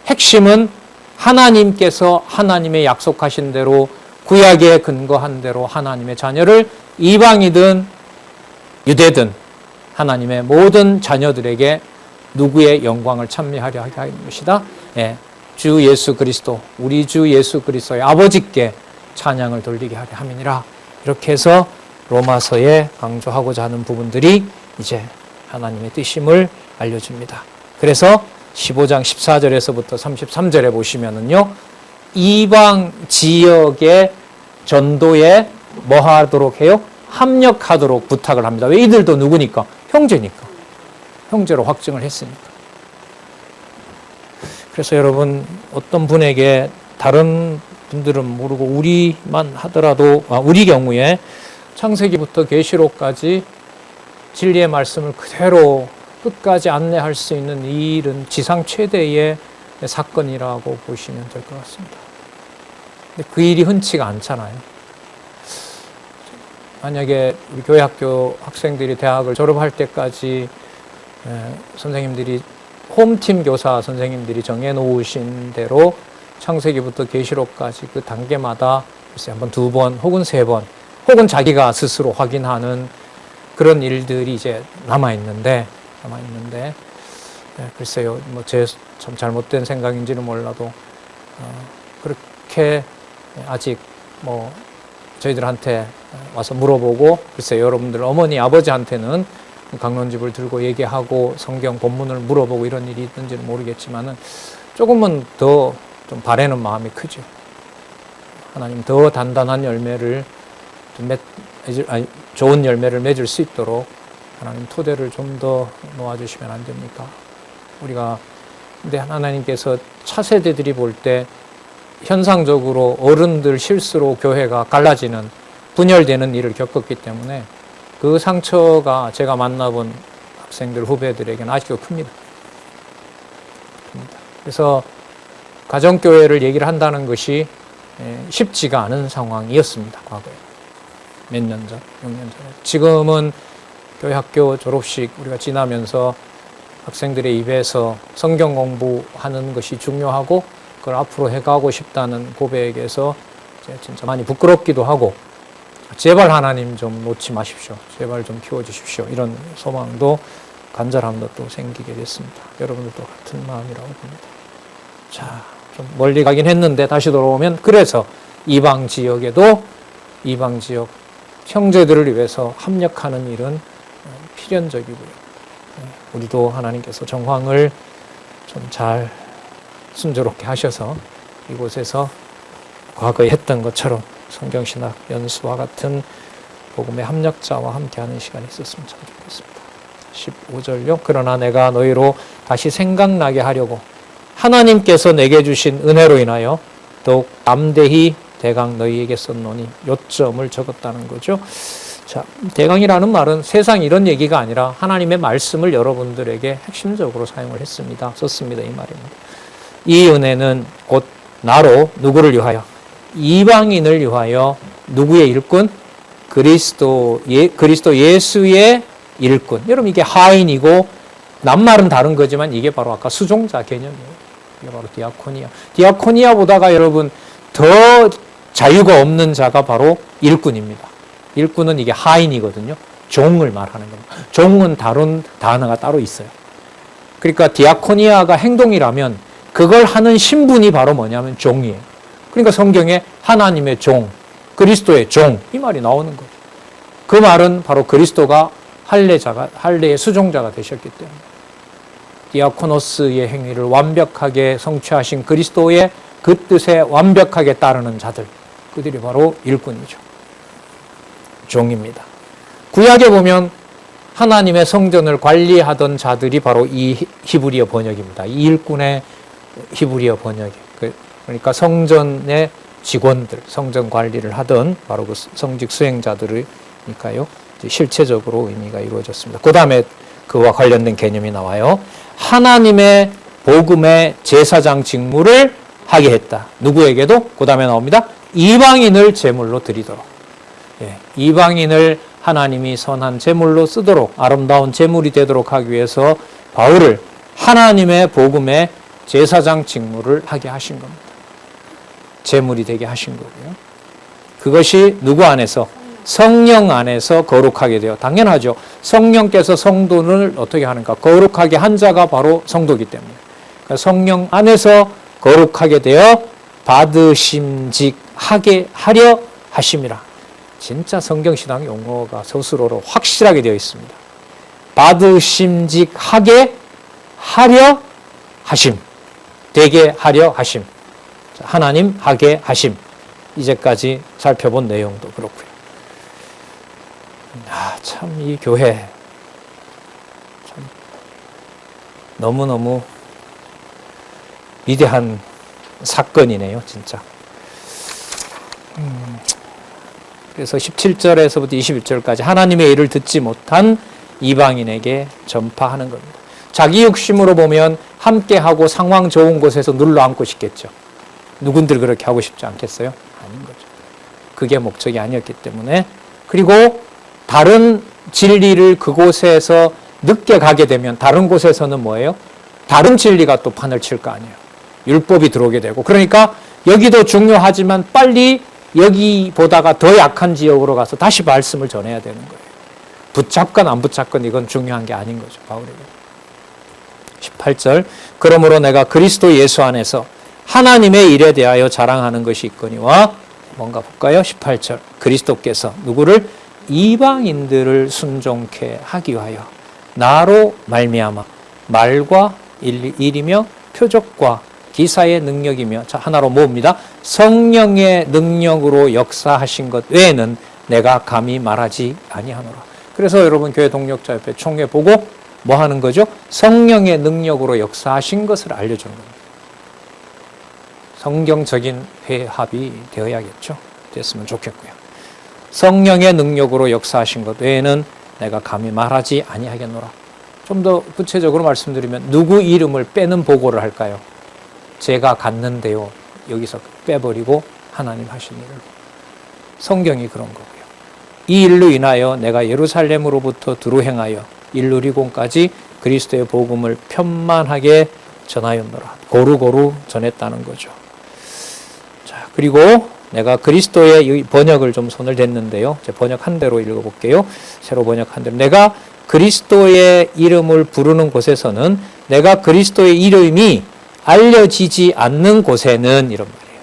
핵심은 하나님께서 하나님의 약속하신 대로 구약에 근거한 대로 하나님의 자녀를 이방이든 유대든 하나님의 모든 자녀들에게 누구의 영광을 찬미하려 하게 하는 것이다. 예, 주 예수 그리스도, 우리 주 예수 그리스도의 아버지께 찬양을 돌리게 하려 함이니라. 이렇게 해서 로마서에 강조하고자 하는 부분들이 이제 하나님의 뜻임을 알려줍니다. 그래서 15장 14절에서부터 33절에 보시면은요, 이방 지역의 전도에 뭐 하도록 해요? 합력하도록 부탁을 합니다. 왜? 이들도 누구니까? 형제니까. 형제로 확증을 했으니까. 그래서 여러분, 어떤 분에게 다른 분들은 모르고 우리만 하더라도, 우리 경우에 창세기부터 계시록까지 진리의 말씀을 그대로 끝까지 안내할 수 있는 이 일은 지상 최대의 사건이라고 보시면 될 것 같습니다. 근데 그 일이 흔치가 않잖아요. 만약에 우리 교회 학교 학생들이 대학을 졸업할 때까지 선생님들이 홈팀 교사 선생님들이 정해놓으신 대로 창세기부터 계시록까지 그 단계마다 글쎄 한번 2번 혹은 3번 혹은 자기가 스스로 확인하는 그런 일들이 이제 남아있는데 글쎄요, 뭐 제 참 잘못된 생각인지는 몰라도 그렇게 아직 뭐 저희들한테 와서 물어보고, 글쎄 여러분들 어머니 아버지한테는 강론집을 들고 얘기하고 성경 본문을 물어보고 이런 일이 있는지는 모르겠지만은 조금은 더 좀 바라는 마음이 크죠. 하나님 더 단단한 열매를 좋은 열매를 맺을 수 있도록 하나님 토대를 좀 더 놓아주시면 안 됩니까? 우리가 근데 하나님께서 차세대들이 볼 때 현상적으로 어른들 실수로 교회가 갈라지는, 분열되는 일을 겪었기 때문에 그 상처가 제가 만나본 학생들, 후배들에게는 아직도 큽니다. 그래서 가정교회를 얘기를 한다는 것이 쉽지가 않은 상황이었습니다. 과거에. 몇 년 전, 6년 전에. 지금은 교회 학교 졸업식 우리가 지나면서 학생들의 입에서 성경 공부하는 것이 중요하고 그걸 앞으로 해가고 싶다는 고백에서 진짜 많이 부끄럽기도 하고, 제발 하나님 좀 놓지 마십시오. 제발 좀 키워주십시오. 이런 소망도 간절함도 또 생기게 됐습니다. 여러분들도 같은 마음이라고 봅니다. 자, 좀 멀리 가긴 했는데 다시 돌아오면 그래서 이방 지역에도 이방 지역 형제들을 위해서 합력하는 일은 필연적이고요. 우리도 하나님께서 정황을 좀 잘 순조롭게 하셔서 이곳에서 과거에 했던 것처럼 성경신학 연수와 같은 복음의 합력자와 함께하는 시간이 있었으면 참 좋겠습니다. 15절요. 그러나 내가 너희로 다시 생각나게 하려고 하나님께서 내게 주신 은혜로 인하여 더욱 담대히 대강 너희에게 썼노니 요점을 적었다는 거죠. 자, 대강이라는 말은 세상 이런 얘기가 아니라 하나님의 말씀을 여러분들에게 핵심적으로 사용을 했습니다. 썼습니다. 이 말입니다. 이 은혜는 곧 나로 누구를 위하여? 이방인을 위하여 누구의 일꾼? 그리스도 예수의 일꾼. 여러분 이게 하인이고 낱말은 다른 거지만 이게 바로 아까 수종자 개념이에요. 이게 바로 디아코니아. 디아코니아보다가 여러분 더 자유가 없는 자가 바로 일꾼입니다. 일꾼은 이게 하인이거든요. 종을 말하는 겁니다. 종은 다른 단어가 따로 있어요. 그러니까 디아코니아가 행동이라면 그걸 하는 신분이 바로 뭐냐면 종이에요. 그러니까 성경에 하나님의 종, 그리스도의 종 이 말이 나오는 거죠. 그 말은 바로 그리스도가 할례의 수종자가 되셨기 때문에 디아코노스의 행위를 완벽하게 성취하신 그리스도의 그 뜻에 완벽하게 따르는 자들, 그들이 바로 일꾼이죠. 종입니다. 구약에 보면 하나님의 성전을 관리하던 자들이 바로 이 히브리어 번역입니다. 이 일꾼의 히브리어 번역이. 그러니까 성전의 직원들, 성전 관리를 하던 바로 그 성직 수행자들이니까요. 실체적으로 의미가 이루어졌습니다. 그 다음에 그와 관련된 개념이 나와요. 하나님의 복음의 제사장 직무를 하게 했다. 누구에게도? 그 다음에 나옵니다. 이방인을 제물로 드리도록. 이방인을 하나님이 선한 제물로 쓰도록 아름다운 제물이 되도록 하기 위해서 바울을 하나님의 복음의 제사장 직무를 하게 하신 겁니다. 제물이 되게 하신 거고요. 그것이 누구 안에서? 성령 안에서 거룩하게 되어. 당연하죠. 성령께서 성도를 어떻게 하는가? 거룩하게 한 자가 바로 성도이기 때문에. 그러니까 성령 안에서 거룩하게 되어 받으심직하게 하려 하심이라. 진짜 성경신앙 용어가 서술어로 확실하게 되어 있습니다. 받으심직하게 하려 하심. 되게 하려 하심. 하나님 하게 하심. 이제까지 살펴본 내용도 그렇고요. 참 이 교회 참 너무너무 위대한 사건이네요. 진짜. 그래서 17절에서부터 21절까지 하나님의 일을 듣지 못한 이방인에게 전파하는 겁니다. 자기 욕심으로 보면 함께하고 상황 좋은 곳에서 눌러앉고 싶겠죠. 누군들 그렇게 하고 싶지 않겠어요? 아닌 거죠. 그게 목적이 아니었기 때문에. 그리고 다른 진리를 그곳에서 늦게 가게 되면 다른 곳에서는 뭐예요? 다른 진리가 또 판을 칠 거 아니에요. 율법이 들어오게 되고. 그러니까 여기도 중요하지만 빨리 여기보다가 더 약한 지역으로 가서 다시 말씀을 전해야 되는 거예요. 붙잡건 안 붙잡건 이건 중요한 게 아닌 거죠. 바울에게. 18절 그러므로 내가 그리스도 예수 안에서 하나님의 일에 대하여 자랑하는 것이 있거니와 뭔가 볼까요? 18절 그리스도께서 누구를? 이방인들을 순종케 하기 위하여 나로 말미암아 말과 일이며 표적과 기사의 능력이며 자 하나로 모읍니다. 성령의 능력으로 역사하신 것 외에는 내가 감히 말하지 아니하노라. 그래서 여러분 교회 동력자 옆에 총회 보고 뭐 하는 거죠? 성령의 능력으로 역사하신 것을 알려주는 겁니다. 성경적인 회합이 되어야겠죠. 됐으면 좋겠고요. 성령의 능력으로 역사하신 것 외에는 내가 감히 말하지 아니하겠노라. 좀 더 구체적으로 말씀드리면 누구 이름을 빼는 보고를 할까요? 제가 갔는데요. 여기서 빼버리고 하나님 하신 일을. 성경이 그런 거고요. 이 일로 인하여 내가 예루살렘으로부터 두루 행하여 일루리곤까지 그리스도의 복음을 편만하게 전하였노라. 고루고루 전했다는 거죠. 자, 그리고 내가 그리스도의 번역을 좀 손을 댔는데요. 제 번역한 대로 읽어볼게요. 새로 번역한 대로. 내가 그리스도의 이름을 부르는 곳에서는 내가 그리스도의 이름이 알려지지 않는 곳에는 이런 말이에요.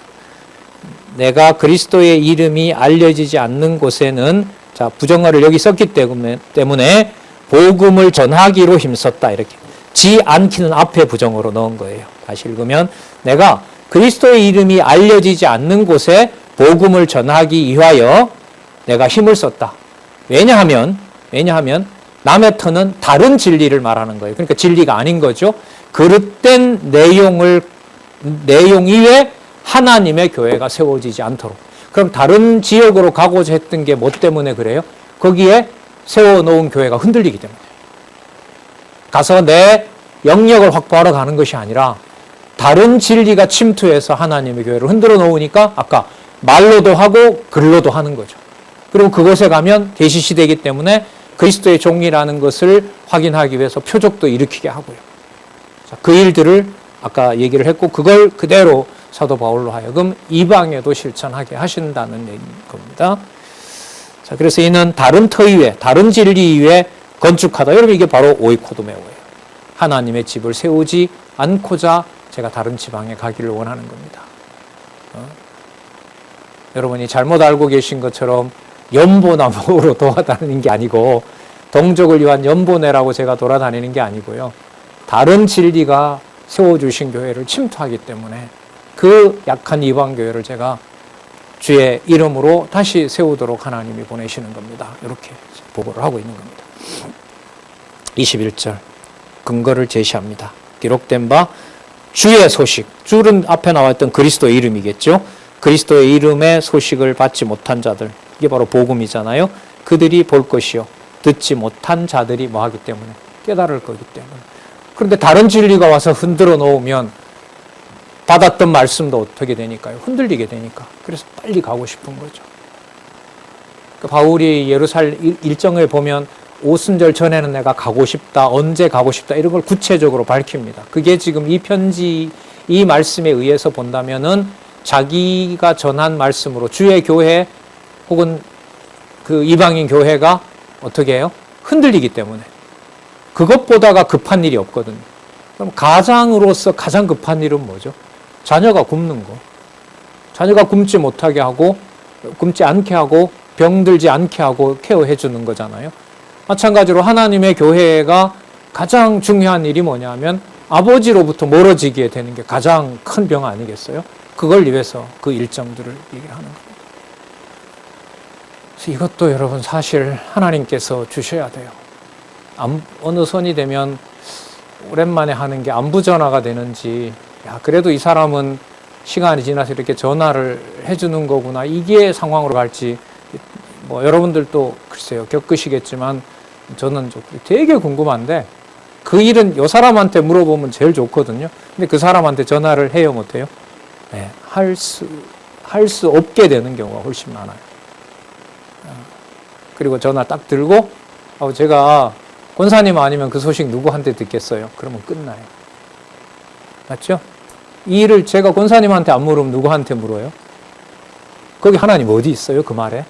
내가 그리스도의 이름이 알려지지 않는 곳에는 자 부정어를 여기 썼기 때문에 복음을 전하기로 힘썼다 이렇게 지 않기는 앞에 부정어로 넣은 거예요. 다시 읽으면 내가 그리스도의 이름이 알려지지 않는 곳에 복음을 전하기 위하여 내가 힘을 썼다. 왜냐하면 남의 터는 다른 진리를 말하는 거예요. 그러니까 진리가 아닌 거죠. 그릇된 내용 이외에 하나님의 교회가 세워지지 않도록. 그럼 다른 지역으로 가고자 했던 게 뭐 때문에 그래요? 거기에 세워놓은 교회가 흔들리기 때문에. 가서 내 영역을 확보하러 가는 것이 아니라 다른 진리가 침투해서 하나님의 교회를 흔들어 놓으니까 아까 말로도 하고 글로도 하는 거죠. 그리고 그곳에 가면 계시시대이기 때문에 그리스도의 종이라는 것을 확인하기 위해서 표적도 일으키게 하고요. 그 일들을 아까 얘기를 했고 그걸 그대로 사도 바울로 하여금 이방에도 실천하게 하신다는 얘기인 겁니다. 자, 그래서 이는 다른 터 위에, 다른 진리 위에 건축하다. 여러분 이게 바로 오이코도메오예요. 하나님의 집을 세우지 않고자 제가 다른 지방에 가기를 원하는 겁니다. 여러분이 잘못 알고 계신 것처럼 연보나무로 돌아다니는 게 아니고 동족을 위한 연보내라고 제가 돌아다니는 게 아니고요. 다른 진리가 세워주신 교회를 침투하기 때문에 그 약한 이방 교회를 제가 주의 이름으로 다시 세우도록 하나님이 보내시는 겁니다. 이렇게 보고를 하고 있는 겁니다. 21절 근거를 제시합니다. 기록된 바 주의 소식, 주는 앞에 나왔던 그리스도의 이름이겠죠. 그리스도의 이름의 소식을 받지 못한 자들, 이게 바로 복음이잖아요. 그들이 볼 것이요 듣지 못한 자들이 뭐 하기 때문에 깨달을 거기 때문에. 그런데 다른 진리가 와서 흔들어 놓으면 받았던 말씀도 어떻게 되니까요? 흔들리게 되니까. 그래서 빨리 가고 싶은 거죠. 바울이 예루살렘 일정을 보면 오순절 전에는 내가 가고 싶다, 언제 가고 싶다 이런 걸 구체적으로 밝힙니다. 그게 지금 이 편지, 이 말씀에 의해서 본다면은 자기가 전한 말씀으로 주의 교회 혹은 그 이방인 교회가 어떻게 해요? 흔들리기 때문에. 그것보다가 급한 일이 없거든요. 그럼 가장으로서 가장 급한 일은 뭐죠? 자녀가 굶는 거. 자녀가 굶지 못하게 하고, 굶지 않게 하고, 병들지 않게 하고 케어해 주는 거잖아요. 마찬가지로 하나님의 교회가 가장 중요한 일이 뭐냐면 아버지로부터 멀어지게 되는 게 가장 큰 병 아니겠어요? 그걸 위해서 그 일정들을 얘기하는 겁니다. 그래서 이것도 여러분 사실 하나님께서 주셔야 돼요. 어느 선이 되면 오랜만에 하는 게 안부 전화가 되는지, 야, 그래도 이 사람은 시간이 지나서 이렇게 전화를 해주는 거구나. 이게 상황으로 갈지, 뭐 여러분들도 글쎄요, 겪으시겠지만 저는 되게 궁금한데 그 일은 이 사람한테 물어보면 제일 좋거든요. 근데 그 사람한테 전화를 해요, 못해요? 네, 할 수 없게 되는 경우가 훨씬 많아요. 그리고 전화 딱 들고, 제가 권사님 아니면 그 소식 누구한테 듣겠어요? 그러면 끝나요. 맞죠? 이 일을 제가 권사님한테 안 물으면 누구한테 물어요? 거기 하나님 어디 있어요? 그 말에?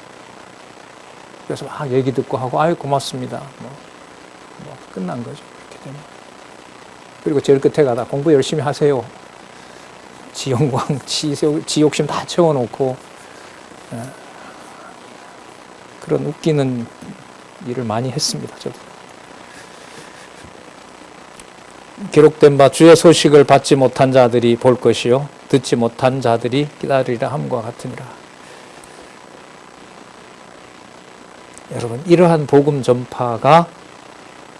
그래서 막 얘기 듣고 하고, 아유, 고맙습니다. 뭐 끝난 거죠. 그렇게 되면. 그리고 제일 끝에 가다 공부 열심히 하세요. 지 영광, 지 욕심 다 채워놓고, 그런 웃기는 일을 많이 했습니다. 저도. 기록된 바 주의 소식을 받지 못한 자들이 볼 것이요 듣지 못한 자들이 기다리라 함과 같으니라. 여러분, 이러한 복음 전파가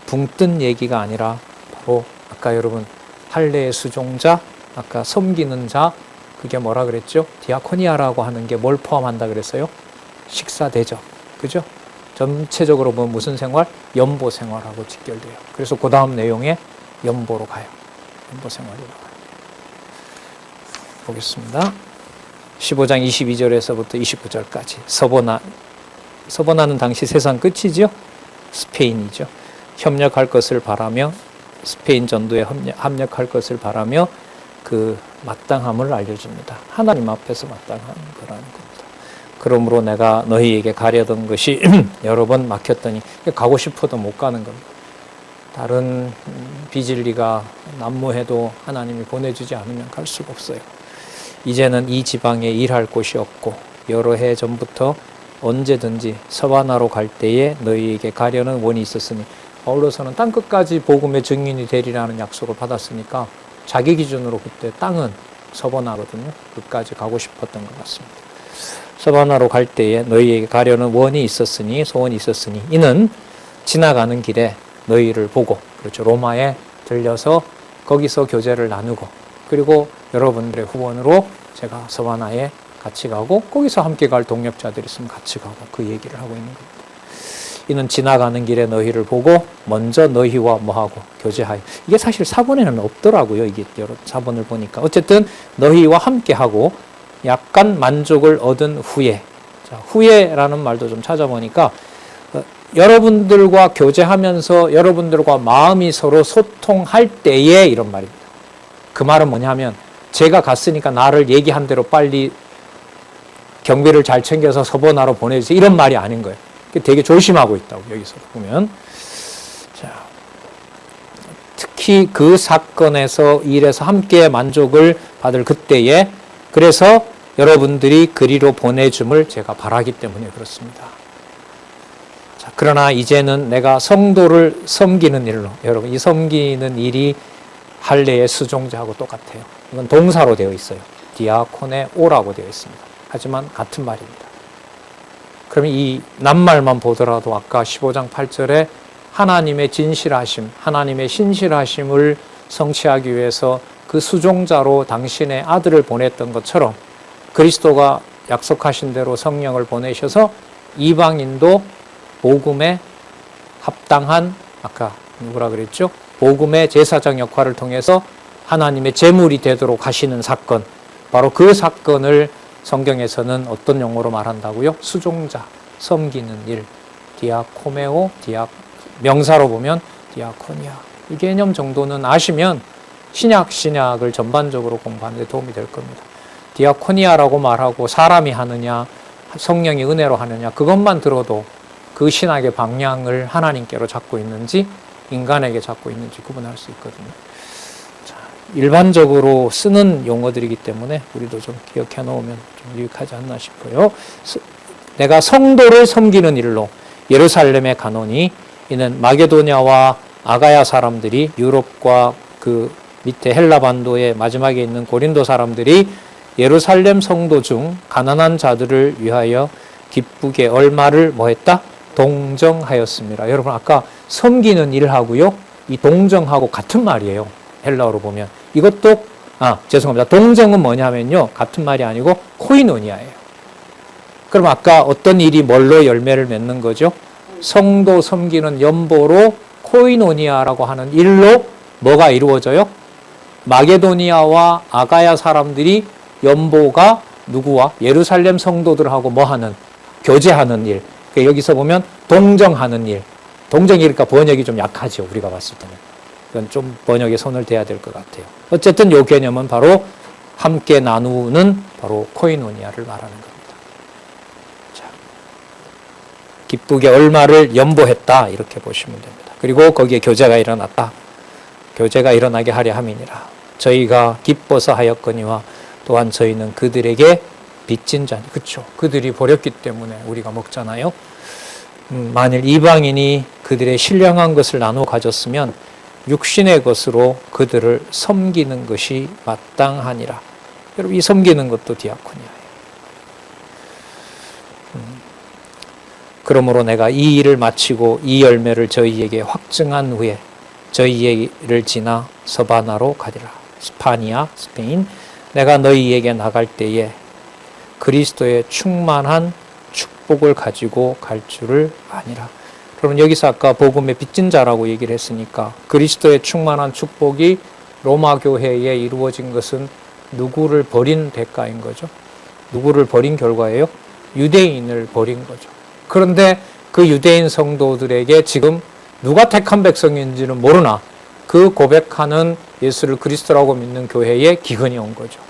붕뜬 얘기가 아니라 바로 아까 여러분 할례의 수종자, 아까 섬기는 자, 그게 뭐라 그랬죠? 디아코니아라고 하는 게 뭘 포함한다 그랬어요? 식사 대접, 그죠? 전체적으로 보면 무슨 생활? 연보 생활하고 직결돼요. 그래서 그 다음 내용에 연보로 가요. 연보 생활로 가요. 보겠습니다. 15장 22절에서부터 29절까지 서보나는 당시 세상 끝이죠. 스페인이죠. 협력할 것을 바라며 스페인 전도에 합력할 것을 바라며 그 마땅함을 알려줍니다. 하나님 앞에서 마땅한 거라는 겁니다. 그러므로 내가 너희에게 가려던 것이 여러 번 막혔더니 가고 싶어도 못 가는 겁니다. 다른 비진리가 난무해도 하나님이 보내주지 않으면 갈 수가 없어요. 이제는 이 지방에 일할 곳이 없고 여러 해 전부터 언제든지 서바나로 갈 때에 너희에게 가려는 원이 있었으니, 바울로서는 땅끝까지 복음의 증인이 되리라는 약속을 받았으니까 자기 기준으로 그때 땅은 서바나거든요. 끝까지 가고 싶었던 것 같습니다. 서바나로 갈 때에 너희에게 가려는 원이 있었으니, 소원이 있었으니, 이는 지나가는 길에 너희를 보고, 그렇죠, 로마에 들려서 거기서 교제를 나누고, 그리고 여러분들의 후원으로 제가 서바나에 같이 가고 거기서 함께 갈 동역자들이 있으면 같이 가고, 그 얘기를 하고 있는 겁니다. 이는 지나가는 길에 너희를 보고 먼저 너희와 뭐하고 교제하여. 이게 사실 사본에는 없더라고요. 이게 여러 사본을 보니까. 어쨌든 너희와 함께하고 약간 만족을 얻은 후에, 자, 후에라는 말도 좀 찾아보니까 여러분들과 교제하면서 여러분들과 마음이 서로 소통할 때에 이런 말입니다. 그 말은 뭐냐면, 제가 갔으니까 나를 얘기한 대로 빨리 경비를 잘 챙겨서 서바나로 보내주세요, 이런 말이 아닌 거예요. 되게 조심하고 있다고 여기서 보면. 자, 특히 그 사건에서 일에서 함께 만족을 받을 그때에, 그래서 여러분들이 그리로 보내줌을 제가 바라기 때문에 그렇습니다. 자, 그러나 이제는 내가 성도를 섬기는 일로, 여러분, 이 섬기는 일이 할례의 수종자하고 똑같아요. 이건 동사로 되어 있어요. 디아코네오라고 되어 있습니다. 하지만 같은 말입니다. 그러면 이 낱말만 보더라도 아까 15장 8절에 하나님의 진실하심, 하나님의 신실하심을 성취하기 위해서 그 수종자로 당신의 아들을 보냈던 것처럼 그리스도가 약속하신 대로 성령을 보내셔서 이방인도 복음에 합당한, 아까 누구라 그랬죠? 복음의 제사장 역할을 통해서 하나님의 제물이 되도록 하시는 사건, 바로 그 사건을 성경에서는 어떤 용어로 말한다고요? 수종자, 섬기는 일, 디아코메오, 명사로 보면 디아코니아. 이 개념 정도는 아시면 신약을 전반적으로 공부하는 데 도움이 될 겁니다. 디아코니아라고 말하고 사람이 하느냐, 성령이 은혜로 하느냐, 그것만 들어도 그 신학의 방향을 하나님께로 잡고 있는지 인간에게 잡고 있는지 구분할 수 있거든요. 자, 일반적으로 쓰는 용어들이기 때문에 우리도 좀 기억해 놓으면 좀 유익하지 않나 싶어요. 내가 성도를 섬기는 일로 예루살렘에 가노니, 이는 마게도냐와 아가야 사람들이, 유럽과 그 밑에 헬라 반도의 마지막에 있는 고린도 사람들이 예루살렘 성도 중 가난한 자들을 위하여 기쁘게 얼마를 뭐했다? 동정하였습니다. 여러분, 아까 섬기는 일하고요, 이 동정하고 같은 말이에요. 헬라어로 보면. 이것도, 죄송합니다. 동정은 뭐냐면요, 같은 말이 아니고 코이노니아예요. 그럼 아까 어떤 일이 뭘로 열매를 맺는 거죠? 성도 섬기는 연보로 코이노니아라고 하는 일로 뭐가 이루어져요? 마게도니아와 아가야 사람들이 연보가 누구와? 예루살렘 성도들하고 뭐하는? 교제하는 일. 여기서 보면 동정하는 일. 동정이니까 번역이 좀 약하죠, 우리가 봤을 때는. 이건 좀 번역에 손을 대야 될 것 같아요. 어쨌든 이 개념은 바로 함께 나누는 바로 코이노니아를 말하는 겁니다. 자, 기쁘게 얼마를 연보했다, 이렇게 보시면 됩니다. 그리고 거기에 교제가 일어났다. 교제가 일어나게 하려 함이니라. 저희가 기뻐서 하였거니와 또한 저희는 그들에게 빚진 자니. 그렇죠. 그들이 버렸기 때문에 우리가 먹잖아요. 만일 이방인이 그들의 신령한 것을 나누어 가졌으면 육신의 것으로 그들을 섬기는 것이 마땅하니라. 여러분, 이 섬기는 것도 디아코니아예요. 그러므로 내가 이 일을 마치고 이 열매를 저희에게 확증한 후에 저희를 지나 서바나로 가리라. 스파니아, 스페인. 내가 너희에게 나갈 때에 그리스도의 충만한 축복을 가지고 갈 줄을 아니라. 그러면 여기서 아까 복음의 빚진 자라고 얘기를 했으니까 그리스도의 충만한 축복이 로마 교회에 이루어진 것은 누구를 버린 대가인 거죠? 누구를 버린 결과예요? 유대인을 버린 거죠. 그런데 그 유대인 성도들에게 지금 누가 택한 백성인지는 모르나 그 고백하는 예수를 그리스도라고 믿는 교회에 기근이 온 거죠.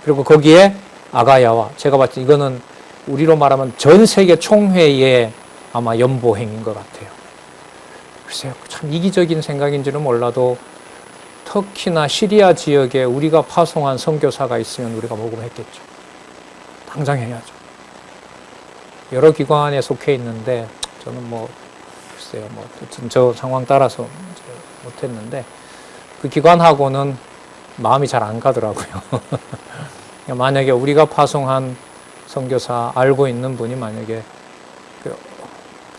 그리고 거기에 아가야와, 제가 봤을 때 이거는 우리로 말하면 전 세계 총회의 아마 연보행인 것 같아요. 글쎄요, 참 이기적인 생각인지는 몰라도 터키나 시리아 지역에 우리가 파송한 선교사가 있으면 우리가 모금했겠죠. 당장 해야죠. 여러 기관에 속해 있는데 저는 글쎄요, 저 상황 따라서 못했는데 그 기관하고는 마음이 잘 안 가더라고요. 만약에 우리가 파송한 선교사 알고 있는 분이 만약에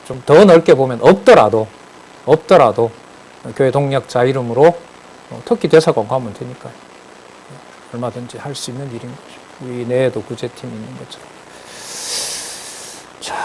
좀 더 넓게 보면 없더라도 교회 동력자 이름으로 터키 대사관 가면 되니까요. 얼마든지 할 수 있는 일인 거죠. 우리 내에도 구제팀이 있는 것처럼. 자,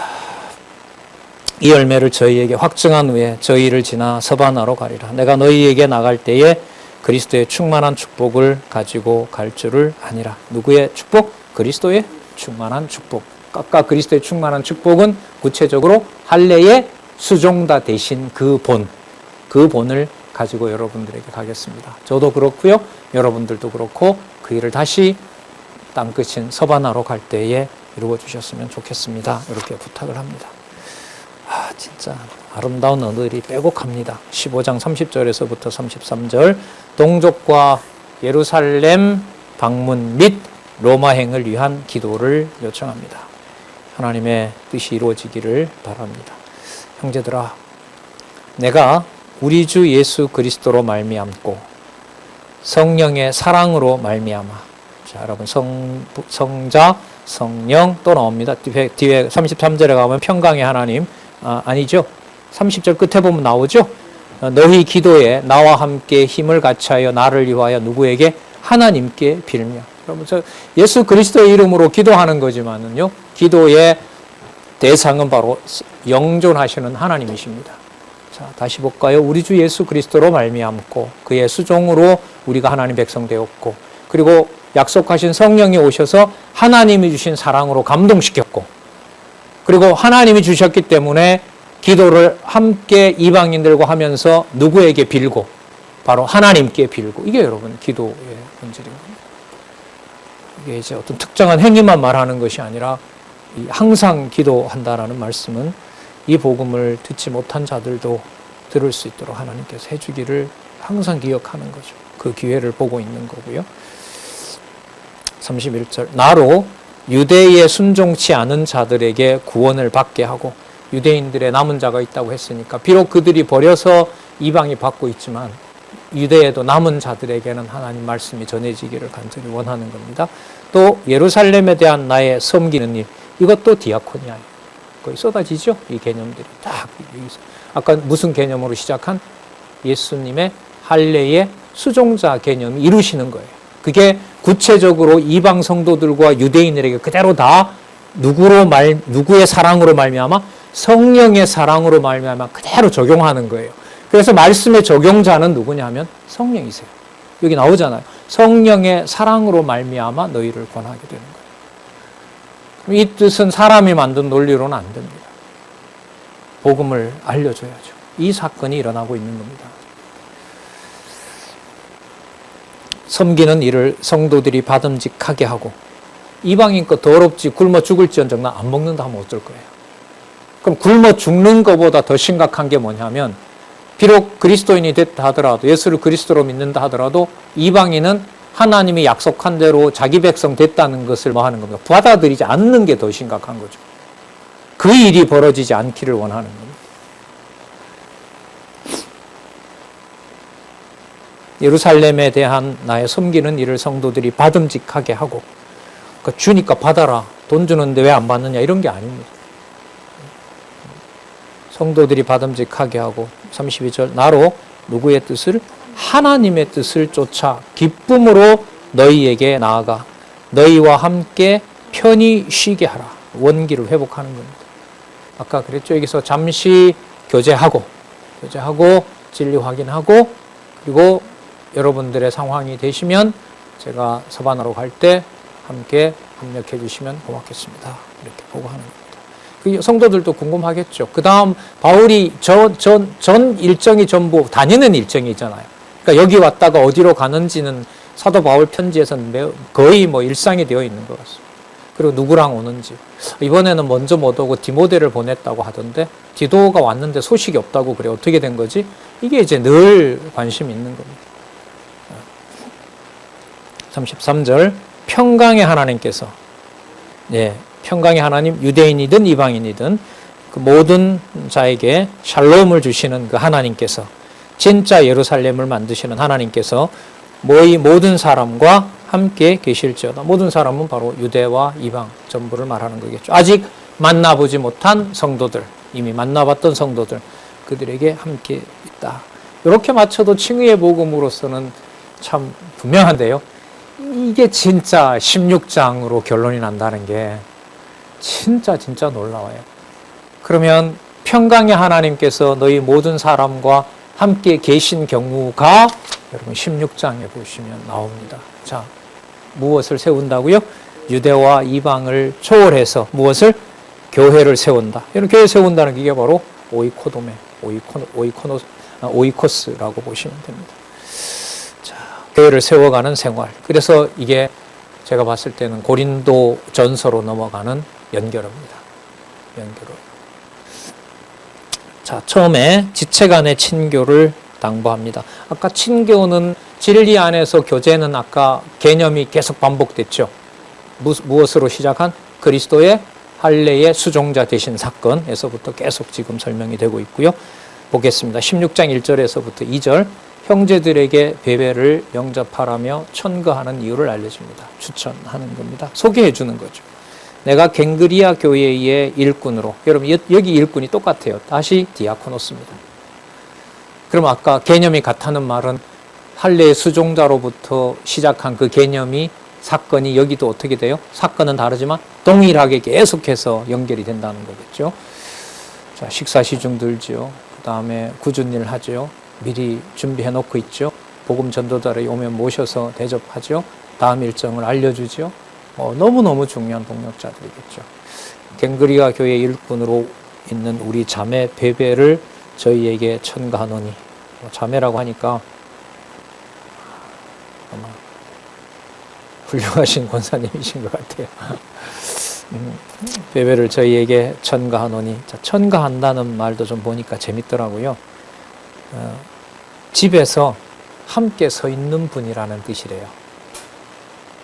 이 열매를 저희에게 확증한 후에 저희를 지나 서바나로 가리라. 내가 너희에게 나갈 때에 그리스도의 충만한 축복을 가지고 갈 줄을 아니라. 누구의 축복? 그리스도의 충만한 축복. 아까 그리스도의 충만한 축복은 구체적으로 할례의 수종다 대신 그 본을 가지고 여러분들에게 가겠습니다. 저도 그렇고요. 여러분들도 그렇고 그 일을 다시 땅끝인 서바나로 갈 때에 이루어 주셨으면 좋겠습니다. 이렇게 부탁을 합니다. 진짜 아름다운 언어들이 빼곡합니다. 15장 30절에서부터 33절 동족과 예루살렘 방문 및 로마행을 위한 기도를 요청합니다. 하나님의 뜻이 이루어지기를 바랍니다. 형제들아, 내가 우리 주 예수 그리스도로 말미암고 성령의 사랑으로 말미암아. 자, 여러분 성자, 성령 또 나옵니다. 뒤에 33절에 가면 평강의 하나님, 아니죠. 30절 끝에 보면 나오죠. 너희 기도에 나와 함께 힘을 같이하여 나를 위하여 누구에게? 하나님께 빌며. 여러분, 예수 그리스도의 이름으로 기도하는 거지만은요, 기도의 대상은 바로 영존하시는 하나님이십니다. 자, 다시 볼까요? 우리 주 예수 그리스도로 말미암고 그의 수종으로 우리가 하나님 백성 되었고, 그리고 약속하신 성령이 오셔서 하나님이 주신 사랑으로 감동시켰고, 그리고 하나님이 주셨기 때문에 기도를 함께 이방인들과 하면서 누구에게 빌고? 바로 하나님께 빌고. 이게 여러분 기도의 본질인 겁니다. 이게 이제 어떤 특정한 행위만 말하는 것이 아니라 항상 기도한다라는 말씀은 이 복음을 듣지 못한 자들도 들을 수 있도록 하나님께서 해주기를 항상 기억하는 거죠. 그 기회를 보고 있는 거고요. 31절 나로 유대에 순종치 않은 자들에게 구원을 받게 하고, 유대인들의 남은 자가 있다고 했으니까 비록 그들이 버려서 이방이 받고 있지만 유대에도 남은 자들에게는 하나님 말씀이 전해지기를 간절히 원하는 겁니다. 또 예루살렘에 대한 나의 섬기는 일, 이것도 디아코니아예요. 거의 쏟아지죠? 이 개념들이 딱 여기서. 아까 무슨 개념으로 시작한? 예수님의 할례의 수종자 개념이 이루시는 거예요. 그게 구체적으로 이방 성도들과 유대인들에게 그대로 다 누구의 사랑으로 말미암아? 성령의 사랑으로 말미암아 그대로 적용하는 거예요. 그래서 말씀의 적용자는 누구냐면 성령이세요. 여기 나오잖아요. 성령의 사랑으로 말미암아 너희를 권하게 되는 거예요. 이 뜻은 사람이 만든 논리로는 안 됩니다. 복음을 알려줘야죠. 이 사건이 일어나고 있는 겁니다. 섬기는 일을 성도들이 받음직하게 하고, 이방인 거 더럽지 굶어 죽을지언정 나 안 먹는다 하면 어쩔 거예요. 그럼 굶어 죽는 것보다 더 심각한 게 뭐냐면, 비록 그리스도인이 됐다 하더라도, 예수를 그리스도로 믿는다 하더라도 이방인은 하나님이 약속한 대로 자기 백성 됐다는 것을 뭐 하는 겁니까? 받아들이지 않는 게 더 심각한 거죠. 그 일이 벌어지지 않기를 원하는 겁니다. 예루살렘에 대한 나의 섬기는 일을 성도들이 받음직하게 하고, 그러니까 주니까 받아라, 돈 주는데 왜 안 받느냐, 이런 게 아닙니다. 성도들이 받음직하게 하고, 32절 나로 누구의 뜻을? 하나님의 뜻을 쫓아 기쁨으로 너희에게 나아가 너희와 함께 편히 쉬게 하라. 원기를 회복하는 겁니다. 아까 그랬죠. 여기서 잠시 교제하고 진리 확인하고, 그리고 여러분들의 상황이 되시면 제가 서바나로 갈 때 함께 협력해 주시면 고맙겠습니다. 이렇게 보고하는 겁니다. 그 성도들도 궁금하겠죠. 그 다음 바울이 전 일정이 전부 다니는 일정이 있잖아요. 그러니까 여기 왔다가 어디로 가는지는 사도 바울 편지에서는 거의 일상이 되어 있는 것 같습니다. 그리고 누구랑 오는지. 이번에는 먼저 못 오고 디모데를 보냈다고 하던데 디도가 왔는데 소식이 없다고 그래. 어떻게 된 거지? 이게 이제 늘 관심 있는 겁니다. 33절 평강의 하나님께서 평강의 하나님 유대인이든 이방인이든 그 모든 자에게 샬롬을 주시는 그 하나님께서 진짜 예루살렘을 만드시는 하나님께서 이 모든 사람과 함께 계실지어다. 모든 사람은 바로 유대와 이방 전부를 말하는 거겠죠. 아직 만나보지 못한 성도들, 이미 만나봤던 성도들, 그들에게 함께 있다. 이렇게 맞춰도 칭의의 복음으로서는 참 분명한데요. 이게 진짜 16장으로 결론이 난다는 게 진짜 놀라워요. 그러면 평강의 하나님께서 너희 모든 사람과 함께 계신 경우가 여러분 16장에 보시면 나옵니다. 자, 무엇을 세운다고요? 유대와 이방을 초월해서 무엇을? 교회를 세운다. 이런 교회 세운다는 게 바로 오이코도메, 오이코스라고 보시면 됩니다. 자, 교회를 세워가는 생활. 그래서 이게 제가 봤을 때는 고린도 전서로 넘어가는 연결입니다. 연결. 자, 처음에 지체 간의 친교를 당부합니다. 아까 친교는 진리 안에서 교제는 아까 개념이 계속 반복됐죠. 무엇으로 시작한? 그리스도의 할례의 수종자 되신 사건에서부터 계속 지금 설명이 되고 있고요. 보겠습니다. 16장 1절에서부터 2절 형제들에게 베베를 영접하라며 천거하는 이유를 알려줍니다. 추천하는 겁니다. 소개해 주는 거죠. 내가 갱그리아 교회의 일꾼으로, 여러분 여기 일꾼이 똑같아요. 다시 디아코노스입니다. 그럼 아까 개념이 같다는 말은 할례의 수종자로부터 시작한 그 개념이 사건이 여기도 어떻게 돼요? 사건은 다르지만 동일하게 계속해서 연결이 된다는 거겠죠. 자, 식사 시중 들죠. 그 다음에 굳은 일 하죠. 미리 준비해 놓고 있죠. 복음 전도자들이 오면 모셔서 대접하죠. 다음 일정을 알려주죠. 너무너무 중요한 동력자들이겠죠. 갱그리아 교회 일꾼으로 있는 우리 자매 베베를 저희에게 천가하노니, 자매라고 하니까 아마 훌륭하신 권사님이신 것 같아요. 베베를 저희에게 천가하노니, 자, 천가한다는 말도 좀 보니까 재밌더라고요. 집에서 함께 서 있는 분이라는 뜻이래요.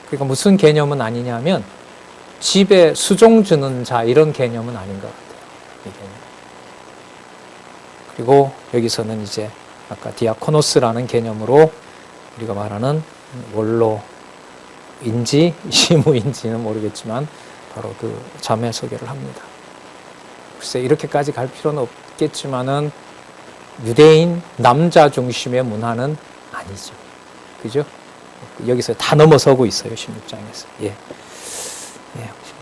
그러니까 무슨 개념은 아니냐면 집에 수종 주는 자 이런 개념은 아닌 것 같아요. 이 개념. 그리고 여기서는 이제 아까 디아코노스라는 개념으로 우리가 말하는 원로인지 시무인지는 모르겠지만 바로 그 자매 소개를 합니다. 글쎄 이렇게까지 갈 필요는 없겠지만은 유대인 남자 중심의 문화는 아니죠. 그죠? 여기서 다 넘어서고 있어요. 16장에서. 예.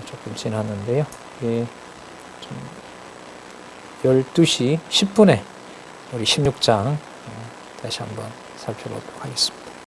조금 지났는데요. 예. 12시 10분에 우리 16장 다시 한번 살펴보도록 하겠습니다.